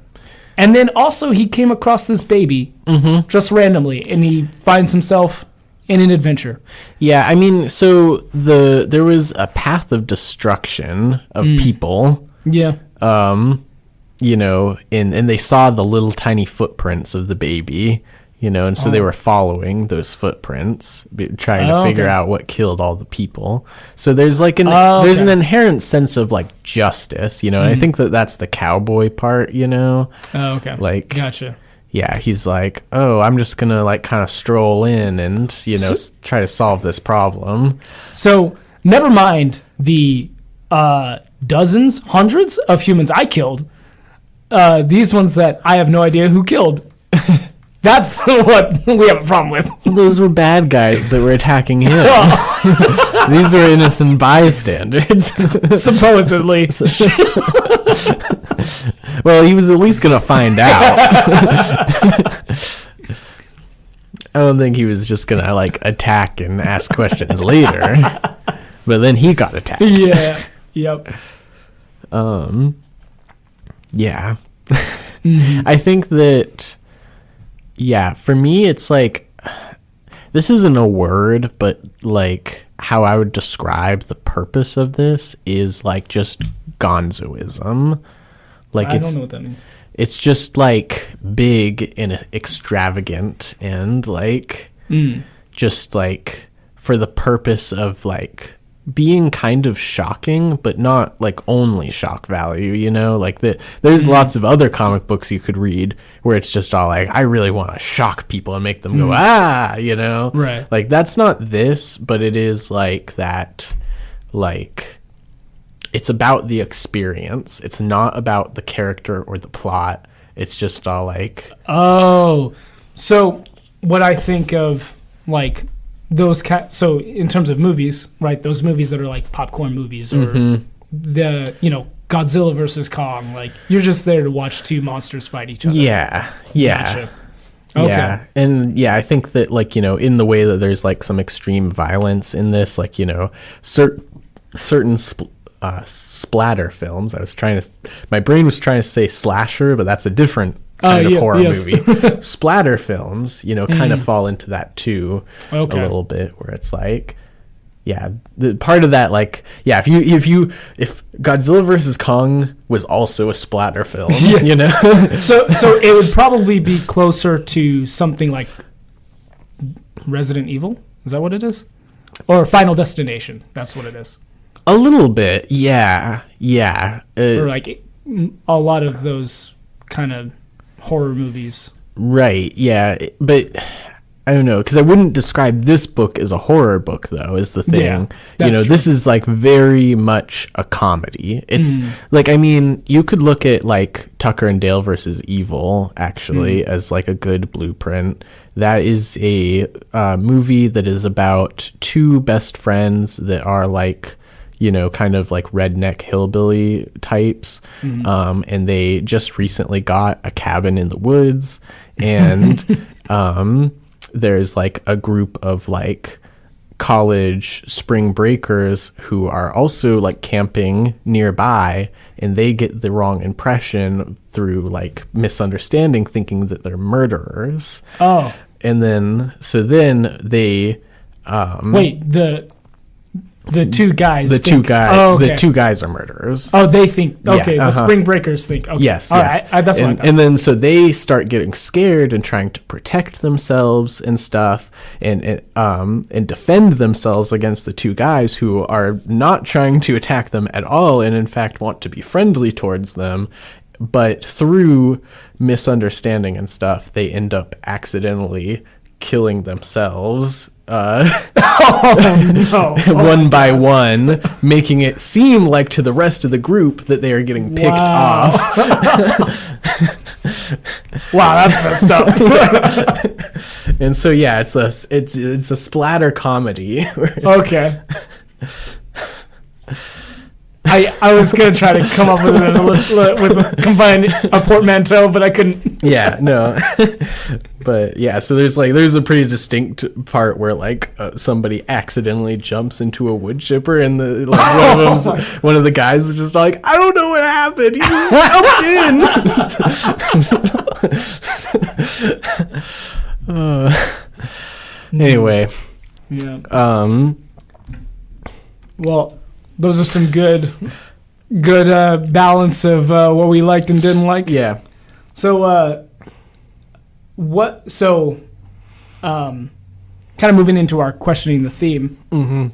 S2: And then also he came across this baby just randomly, and he finds himself in an adventure.
S1: Yeah, I mean, so there was a path of destruction of people.
S2: Yeah.
S1: You know, and they saw the little tiny footprints of the baby, you know, and so they were following those footprints, trying to figure out what killed all the people. So there's like there's an inherent sense of like justice, you know, and I think that's the cowboy part, you know.
S2: Oh, okay.
S1: Like,
S2: gotcha.
S1: Yeah, he's like, oh, I'm just gonna like kind of stroll in and, you know, try to solve this problem.
S2: So never mind the dozens, hundreds of humans I killed. These ones that I have no idea who killed. That's what we have a problem with.
S1: Those were bad guys that were attacking him. These were innocent bystanders.
S2: Supposedly.
S1: Well, he was at least going to find out. I don't think he was just going to like attack and ask questions later. But then he got attacked.
S2: Yeah. Yep.
S1: Yeah. I think that, yeah, for me, it's like, this isn't a word, but like how I would describe the purpose of this is like just gonzoism. Like,
S2: I don't know what that means.
S1: It's just like big and extravagant and like just like for the purpose of like being kind of shocking, but not like only shock value, you know, like there's lots of other comic books you could read where it's just all like, I really want to shock people and make them go, you know,
S2: right?
S1: Like that's not this, but it is like that, like it's about the experience. It's not about the character or the plot. It's just all like,
S2: oh, so what I think of like those so in terms of movies, right? Those movies that are like popcorn movies or the, you know, Godzilla versus Kong, like you're just there to watch two monsters fight each other.
S1: Yeah.
S2: Gotcha. Okay.
S1: Yeah. And yeah, I think that like, you know, in the way that there's like some extreme violence in this, like, you know, certain splatter films. My brain was trying to say slasher, but that's a different kind of horror movie. Splatter films, you know, kind of fall into that too, a little bit, where it's like, yeah, the part of that, like, yeah, if Godzilla versus Kong was also a splatter film, you know,
S2: so it would probably be closer to something like Resident Evil. Is that what it is? Or Final Destination? That's what it is.
S1: A little bit, yeah.
S2: Or like a lot of those kind of horror movies.
S1: Right, yeah. But I don't know, because I wouldn't describe this book as a horror book, though, is the thing. Yeah, you know, true. This is like very much a comedy. It's like, I mean, you could look at like Tucker and Dale versus Evil, actually, as like a good blueprint. That is a movie that is about two best friends that are like, you know, kind of like redneck hillbilly types. And they just recently got a cabin in the woods. And there's like a group of like college spring breakers who are also like camping nearby. And they get the wrong impression through like misunderstanding, thinking that they're murderers.
S2: Oh.
S1: And then, so then they...
S2: Wait, The two guys.
S1: The two guys are murderers.
S2: Oh, they think. Okay,
S1: Yeah,
S2: the Spring Breakers think. Okay.
S1: Yes,
S2: All
S1: yes.
S2: right, that's what I thought.
S1: And then so they start getting scared and trying to protect themselves and stuff, and defend themselves against the two guys who are not trying to attack them at all, and in fact want to be friendly towards them. But through misunderstanding and stuff, they end up accidentally killing themselves. One by one, making it seem like to the rest of the group that they are getting picked off.
S2: Wow, that's messed up.
S1: And so yeah, it's a splatter comedy.
S2: Okay. I was gonna try to come up with combine a portmanteau, but I couldn't.
S1: Yeah, no. But yeah, so there's a pretty distinct part where somebody accidentally jumps into a wood chipper, and one of the guys is just like, I don't know what happened. He just jumped in. Anyway.
S2: Yeah. Well, those are some good balance of what we liked and didn't like.
S1: Yeah.
S2: So, kind of moving into our questioning the theme.
S1: Mm-hmm.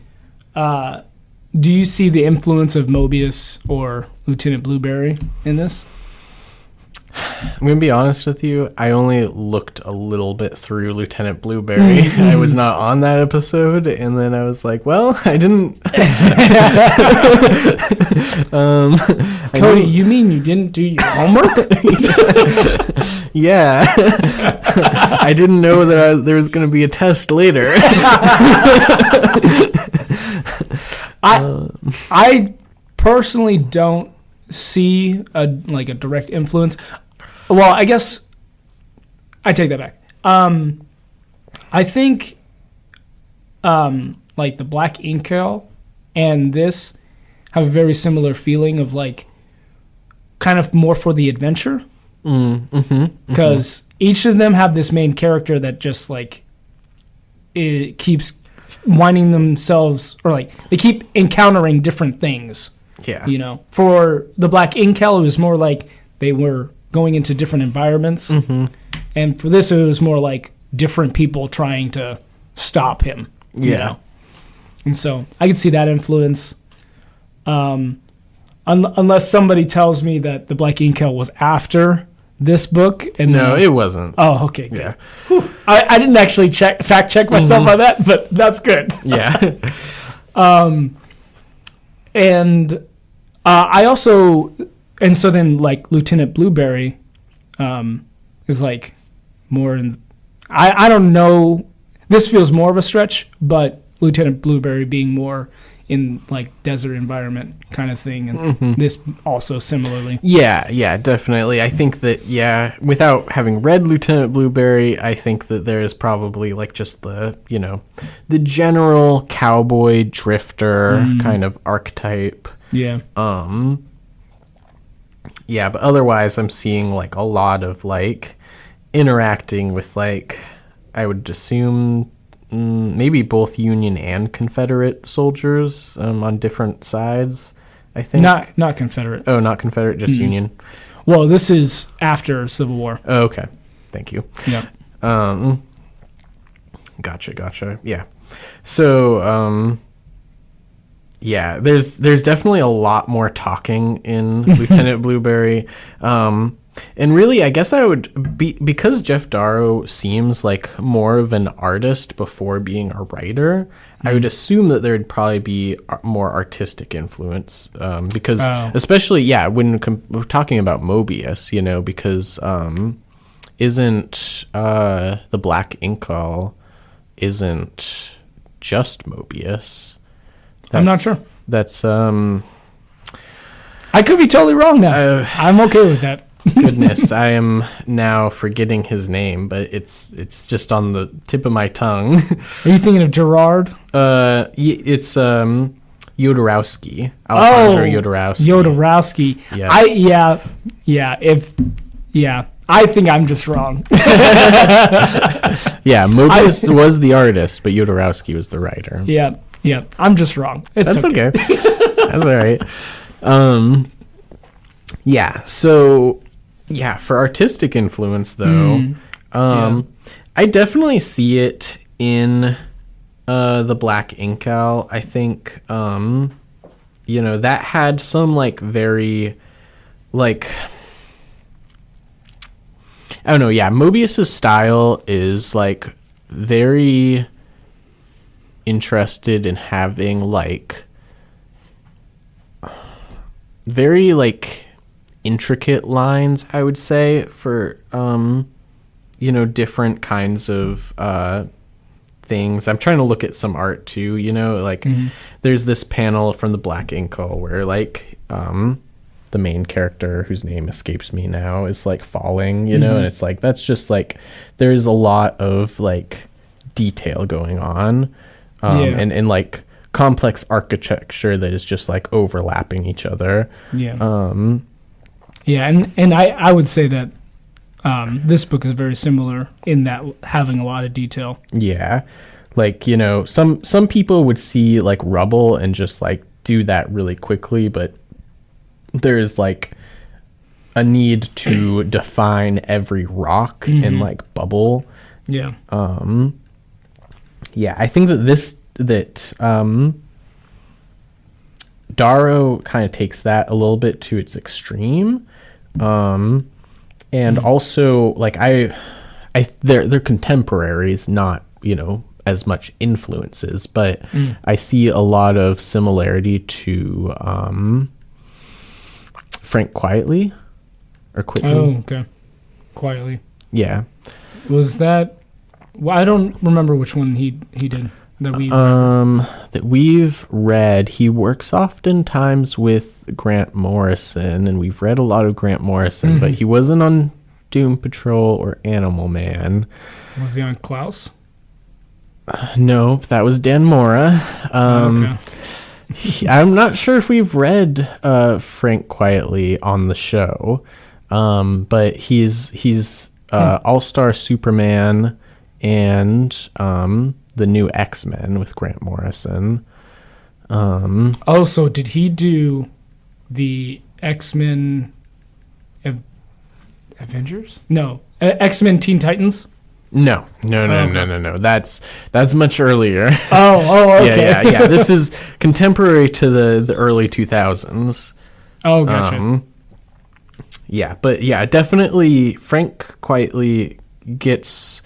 S2: Do you see the influence of Mobius or Lieutenant Blueberry in this?
S1: I'm going to be honest with you. I only looked a little bit through Lieutenant Blueberry. I was not on that episode. And then I was like, well, I didn't.
S2: Cody, you mean you didn't do your homework?
S1: Yeah. I didn't know that there was going to be a test later.
S2: I personally don't see a direct influence. Well, I guess I take that back. I think the Black Incal and this have a very similar feeling of kind of more for the adventure. Because each of them have this main character that just it keeps winding themselves, or they keep encountering different things.
S1: Yeah.
S2: For the Black Incal, it was more like they were going into different environments. Mm-hmm. And for this, it was more like different people trying to stop him.
S1: Yeah.
S2: And so I could see that influence. Unless somebody tells me that the Black Incal was after this book. And
S1: no, it wasn't.
S2: Oh, okay. Good.
S1: Yeah.
S2: I didn't actually fact check myself on that, but that's good.
S1: Yeah.
S2: And I also, and so then Lieutenant Blueberry is more in, I don't know, this feels more of a stretch, but Lieutenant Blueberry being more in desert environment kind of thing, and this also similarly.
S1: Yeah, definitely. I think that, without having read Lieutenant Blueberry, I think that there is probably just the general cowboy drifter kind of archetype.
S2: Yeah.
S1: Yeah, but otherwise I'm seeing a lot of interacting with I would assume maybe both Union and Confederate soldiers on different sides, I think.
S2: Not Confederate.
S1: Oh, not Confederate, just Union.
S2: Well, this is after Civil War.
S1: Oh, okay. Thank you.
S2: Yeah.
S1: Gotcha. Yeah. So, there's definitely a lot more talking in Lieutenant Blueberry. And really, I guess I would be, because Geof Darrow seems like more of an artist before being a writer, I would assume that there'd probably be more artistic influence, because especially, when we're talking about Mobius, because isn't the Black Incal isn't just Mobius.
S2: I'm not sure.
S1: That's
S2: I could be totally wrong now. I'm okay with that.
S1: Goodness, I am now forgetting his name, but it's just on the tip of my tongue.
S2: Are you thinking of Gerard?
S1: It's Jodorowsky. Alejandro Jodorowsky.
S2: Jodorowsky.
S1: Yes.
S2: I think I'm just wrong.
S1: Yeah, Mobius was the artist, but Jodorowsky was the writer.
S2: Yeah. Yeah, I'm just wrong.
S1: That's okay. That's all right. Yeah. So, yeah, for artistic influence, though, I definitely see it in the Black Ink Owl. I think, that had some, like, very, like... I don't know, yeah, Mobius's style is, like, very interested in having, like, very, like, intricate lines, I would say, for, different kinds of things. I'm trying to look at some art, too, like, there's this panel from the Black Ink Owl where, like, the main character, whose name escapes me now, is like falling, and it's like, that's just like, there's a lot of like detail going on, and like complex architecture that is just like overlapping each other. And I would say that this book is very similar in that having a lot of detail. Yeah, like, some people would see like rubble and just like do that really quickly, but there's like a need to define every rock and like bubble. I think that Darrow kind of takes that a little bit to its extreme, and also like they're contemporaries, not as much influences, but I see a lot of similarity to Frank Quietly.
S2: Oh, okay. Quietly.
S1: Yeah.
S2: Was that... Well, I don't remember which one he did that
S1: we've read. He works oftentimes with Grant Morrison, and we've read a lot of Grant Morrison, but he wasn't on Doom Patrol or Animal Man.
S2: Was he on Klaus?
S1: No, that was Dan Mora.
S2: Okay.
S1: I'm not sure if we've read Frank Quietly on the show, but he's All-Star Superman and the new X-Men with Grant Morrison.
S2: So did he do the X-Men Avengers? No, X-Men Teen Titans?
S1: No. That's much earlier.
S2: Okay.
S1: Yeah. This is contemporary to the early 2000s.
S2: Oh, gotcha.
S1: But definitely Frank Quietly gets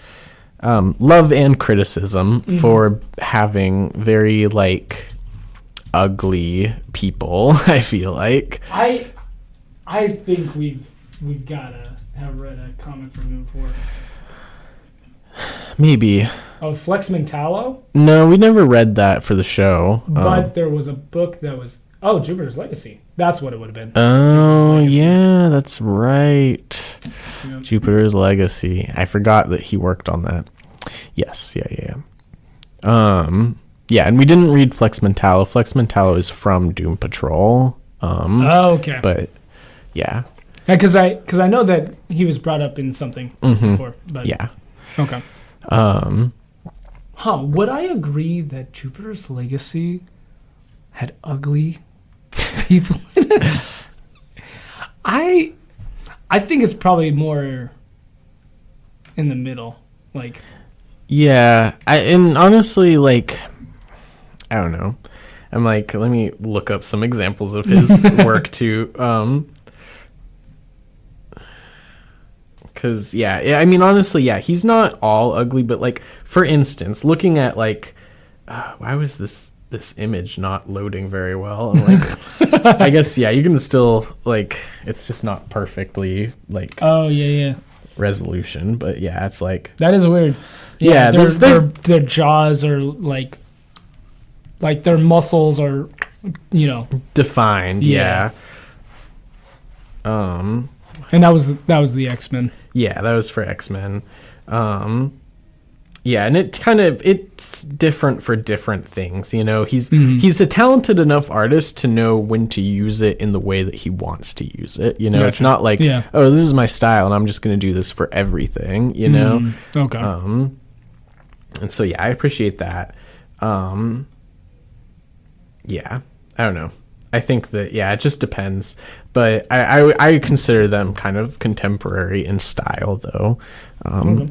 S1: love and criticism for having very like ugly people. I feel like
S2: I think we've gotta have read a comic from him before.
S1: Maybe.
S2: Oh, Flex Mentallo?
S1: No, we never read that for the show.
S2: But there was a book that was... Oh, Jupiter's Legacy. That's what it would have been.
S1: Oh, yeah, that's right. Yep. Jupiter's Legacy. I forgot that he worked on that. Yes, yeah. And we didn't read Flex Mentallo. Flex Mentallo is from Doom Patrol.
S2: Okay.
S1: But, yeah.
S2: Because I know that he was brought up in something before. But
S1: yeah.
S2: Okay. Would I agree that Jupiter's Legacy had ugly people in it? I think it's probably more in the middle. Like,
S1: yeah, and honestly, like, I don't know. I'm like, let me look up some examples of his work too. Because, I mean, honestly, he's not all ugly, but, like, for instance, looking at, like, why was this image not loading very well? I'm like, I guess, you can still, like, it's just not perfectly, like, resolution, but, it's like...
S2: That is weird. Yeah, their jaws are, like their muscles are,
S1: defined, yeah.
S2: And that was the X-Men.
S1: Yeah, that was for X-Men. And it's different for different things, He's a talented enough artist to know when to use it in the way that he wants to use it, Gotcha. It's not like, oh, this is my style and I'm just going to do this for everything, Okay. And so, I appreciate that. yeah, I don't know. I think that, yeah, it just depends. But I consider them kind of contemporary in style, though,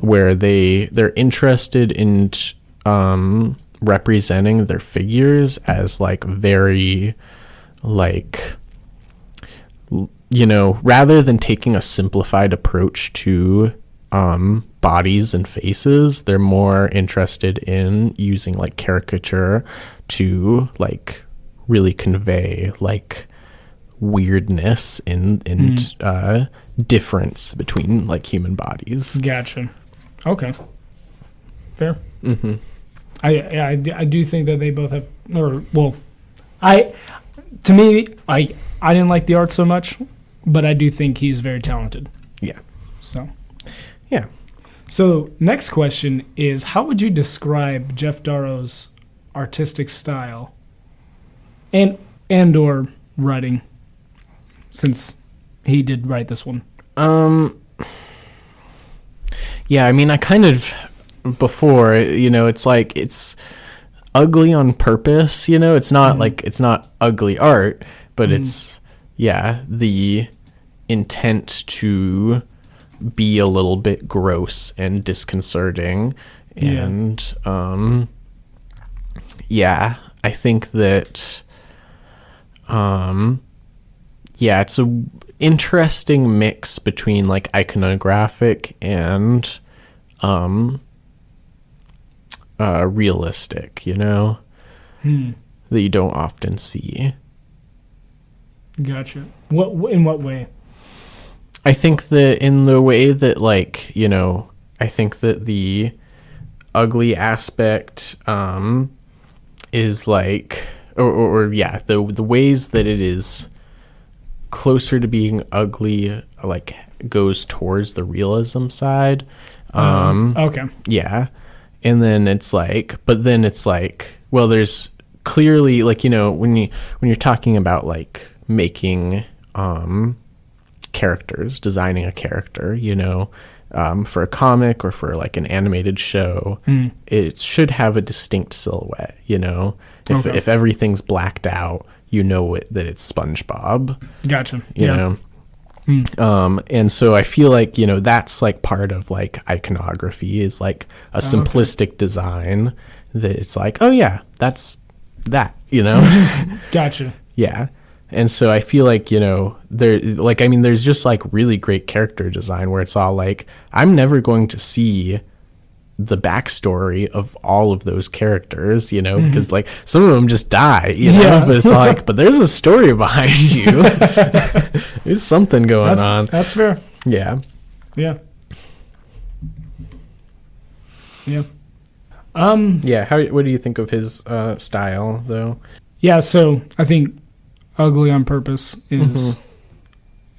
S1: where they're interested in representing their figures as, like, very, like, rather than taking a simplified approach to bodies and faces, they're more interested in using, like, caricature to, like, really convey, like, weirdness and difference between, like, human bodies.
S2: Gotcha. Okay. Fair.
S1: Mm-hmm.
S2: I do think that they both have, to me, I didn't like the art so much, but I do think he's very talented.
S1: Yeah.
S2: So.
S1: Yeah.
S2: So next question is, how would you describe Geof Darrow's artistic style and or writing, since he did write this one?
S1: Yeah, I mean, I kind of, before, it's like, it's ugly on purpose, it's not like, it's not ugly art, but it's, yeah, the intent to be a little bit gross and disconcerting. And, yeah, I think that, yeah, it's a interesting mix between, like, iconographic and realistic, that you don't often see.
S2: Gotcha. In what way?
S1: I think that in the way that, like, I think that the ugly aspect is, like, or yeah, the ways that it is closer to being ugly, like, goes towards the realism side.
S2: Okay.
S1: Yeah. And then it's like, well, there's clearly, like, when you're talking about, like, making characters, designing a character, for a comic or for, like, an animated show, it should have a distinct silhouette, If everything's blacked out, that it's SpongeBob.
S2: Gotcha.
S1: You know? And so I feel like, that's, like, part of, like, iconography is, like, a simplistic design that it's like, oh yeah, that's that,
S2: Gotcha.
S1: Yeah. And so I feel like, there's just, like, really great character design where it's all like, I'm never going to see the backstory of all of those characters, because, like, some of them just die, but it's like, but there's a story behind you. There's something going on.
S2: That's fair.
S1: Yeah.
S2: Yeah. Yeah.
S1: Yeah. What do you think of his style, though?
S2: Yeah. So I think ugly on purpose is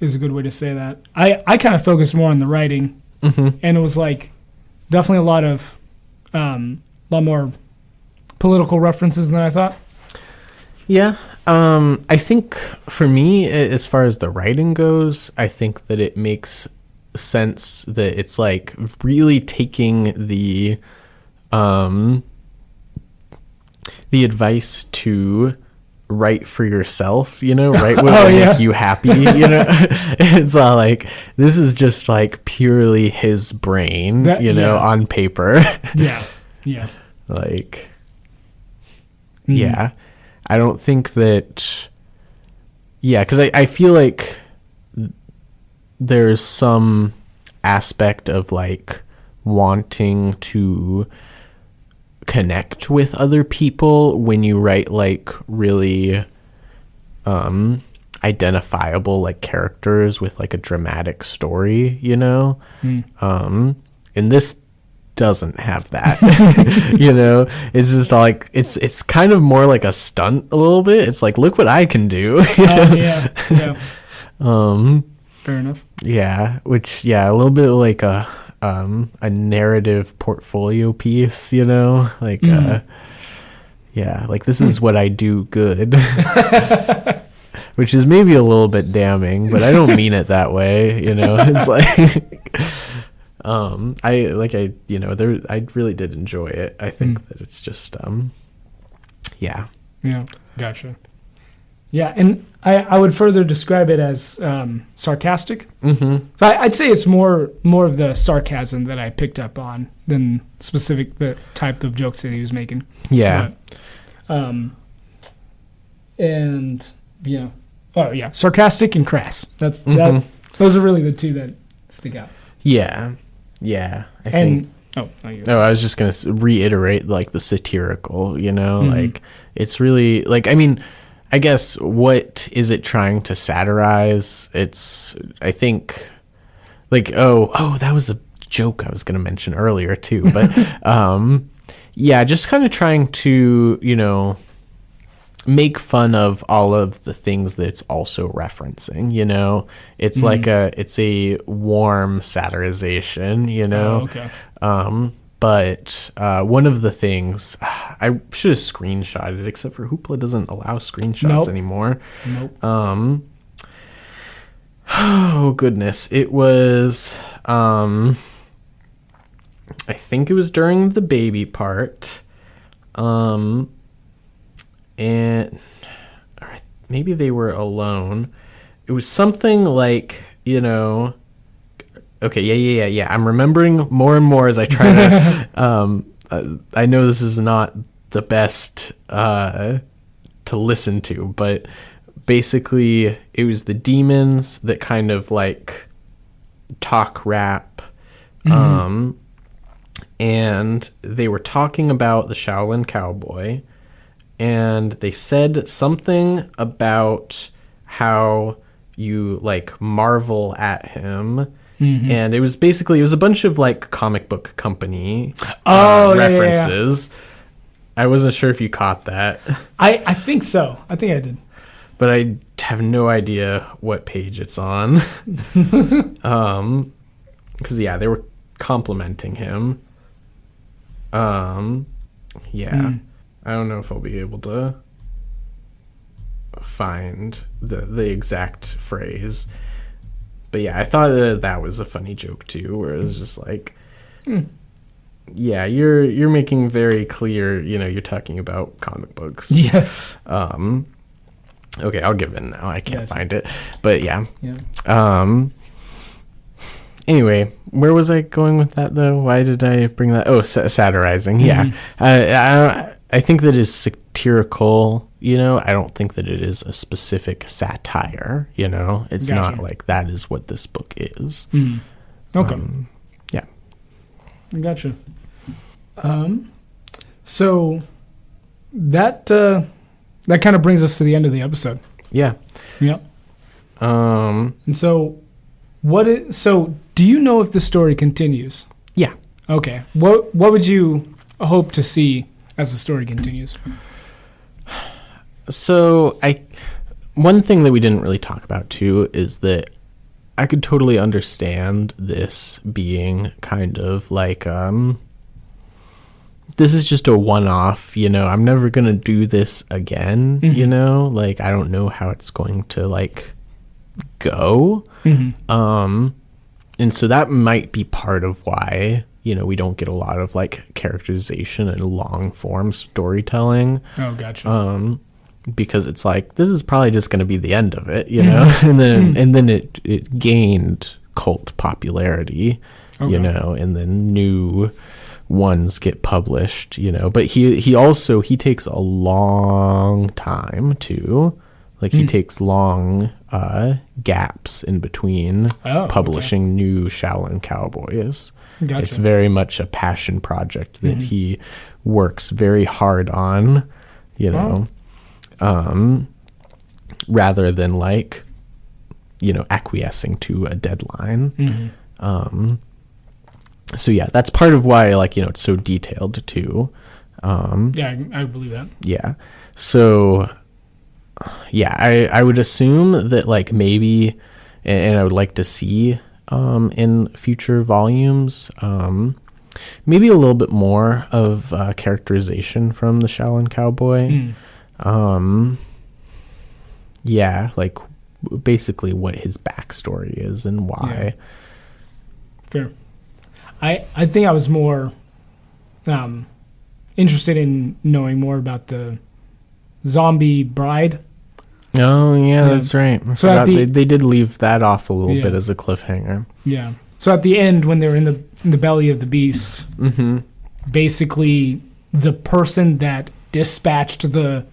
S2: a good way to say that. I kind of focused more on the writing, and it was like definitely a lot more political references than I thought.
S1: Yeah. I think for me, as far as the writing goes, I think that it makes sense that it's, like, really taking the advice to write for yourself, write what will make you happy, It's all like, this is just, like, purely his brain, on paper.
S2: Yeah. Yeah.
S1: Like, yeah. I don't think that, because I feel like there's some aspect of, like, wanting to connect with other people when you write, like, really identifiable, like, characters with, like, a dramatic story, and this doesn't have that. It's just like, it's kind of more like a stunt a little bit. It's like, look what I can do.
S2: Yeah. Fair enough.
S1: Yeah, which, a little bit like a narrative portfolio piece, like, like, this is what I do good, which is maybe a little bit damning, but I don't mean it that way, it's like, I really did enjoy it. I think that it's just, yeah.
S2: Yeah, gotcha. Yeah, and I would further describe it as sarcastic.
S1: Mm-hmm.
S2: So I'd say it's more of the sarcasm that I picked up on than the type of jokes that he was making.
S1: Yeah.
S2: But, and yeah, oh yeah, sarcastic and crass. Those are really the two that stick out.
S1: Yeah. I think. I was just gonna reiterate like the satirical. You know, like it's really like I mean. I guess what is it trying to satirize? It's I think like that was a joke I was going to mention earlier too, but yeah, just kind of trying to, you know, make fun of all of the things that it's also referencing, you know. It's like it's a warm satirization, you know. But one of the things, I should have screenshotted it, except for Hoopla doesn't allow screenshots anymore.
S2: Nope.
S1: Oh, goodness. It was, I think it was during the baby part. And maybe they were alone. It was something like, you know... Okay, yeah. I'm remembering more and more as I try to... I know this is not the best to listen to, but basically it was the demons that kind of like talk rap. And they were talking about the Shaolin Cowboy, and they said something about how you like marvel at him. And it was a bunch of like comic book company references. Yeah. I wasn't sure if you caught that.
S2: I think so. I think I did.
S1: But I have no idea what page it's on. Because yeah, they were complimenting him. Yeah. I don't know if I'll be able to find the exact phrase. But yeah, I thought that was a funny joke too, where it was just like, yeah, you're making very clear, you know, you're talking about comic books.
S2: Yeah.
S1: Okay, I'll give in now. I can't find it, but yeah. Anyway, where was I going with that though? Why did I bring that? Oh, satirizing. Yeah. I think that is satirical. You know, I don't think that it is a specific satire, you know. It's not like that is what this book is.
S2: Okay.
S1: Yeah.
S2: I gotcha. So that kind of brings us to the end of the episode.
S1: Yeah.
S2: Yep. And so do you know if the story continues?
S1: Yeah.
S2: Okay. What would you hope to see as the story continues?
S1: So one thing that we didn't really talk about too is that I could totally understand this being kind of like this is just a one-off, you know. I'm never gonna do this again, you know. Like I don't know how it's going to like go, and so that might be part of why, you know, we don't get a lot of like characterization and long-form storytelling.
S2: Oh, gotcha.
S1: Because it's like this is probably just going to be the end of it, you know. and then it gained cult popularity, you know, and then new ones get published, you know. But he takes a long time too, like he takes long gaps in between publishing new Shaolin Cowboys.
S2: Gotcha.
S1: It's very much a passion project that he works very hard on, you know. Rather than like, you know, acquiescing to a deadline. So yeah, that's part of why, like, you know, it's so detailed too.
S2: Yeah, I believe that.
S1: Yeah. So yeah, I would assume that like maybe, and I would like to see in future volumes, maybe a little bit more of characterization from the Shaolin Cowboy. Yeah, like basically what his backstory is and why.
S2: Yeah. Fair. I think I was more interested in knowing more about the zombie bride.
S1: Oh, yeah, that's right. I
S2: So
S1: forgot they did leave that off a little bit as a cliffhanger.
S2: Yeah. So at the end, when they're in the belly of the beast, basically the person that dispatched the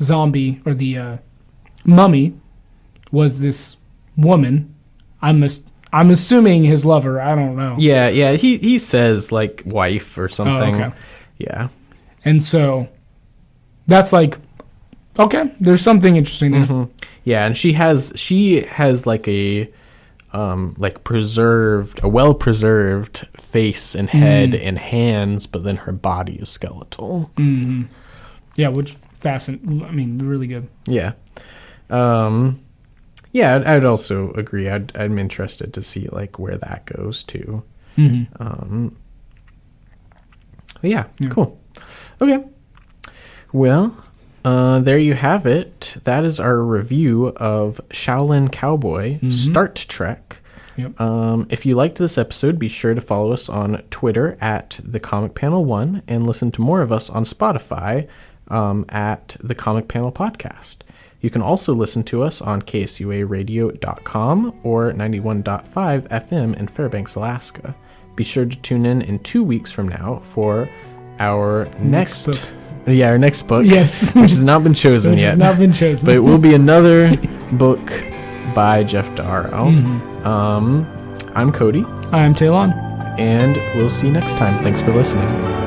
S2: zombie or the mummy was this woman. I'm assuming his lover. I don't know.
S1: Yeah. He says like wife or something.
S2: Oh, okay.
S1: Yeah.
S2: And so that's like, okay, there's something interesting there.
S1: Yeah, and she has like a well preserved face and head and hands, but then her body is skeletal.
S2: Yeah, which really good.
S1: Yeah. Yeah, I'd also agree. I'm interested to see like where that goes to. Yeah, cool. Okay. Well, there you have it. That is our review of Shaolin Cowboy Start Trek.
S2: Yep.
S1: If you liked this episode, be sure to follow us on Twitter at The Comic Panel 1 and listen to more of us on Spotify at The Comic Panel Podcast. You can also listen to us on KSUAradio.com or 91.5 FM in Fairbanks, Alaska. Be sure to tune in 2 weeks from now for our next book. Yeah, our next book.
S2: Yes.
S1: Which has not been chosen yet.
S2: Has not been chosen.
S1: But it will be another book by Geof Darrow. I'm Cody.
S2: I'm Talon.
S1: And we'll see you next time. Thanks for listening.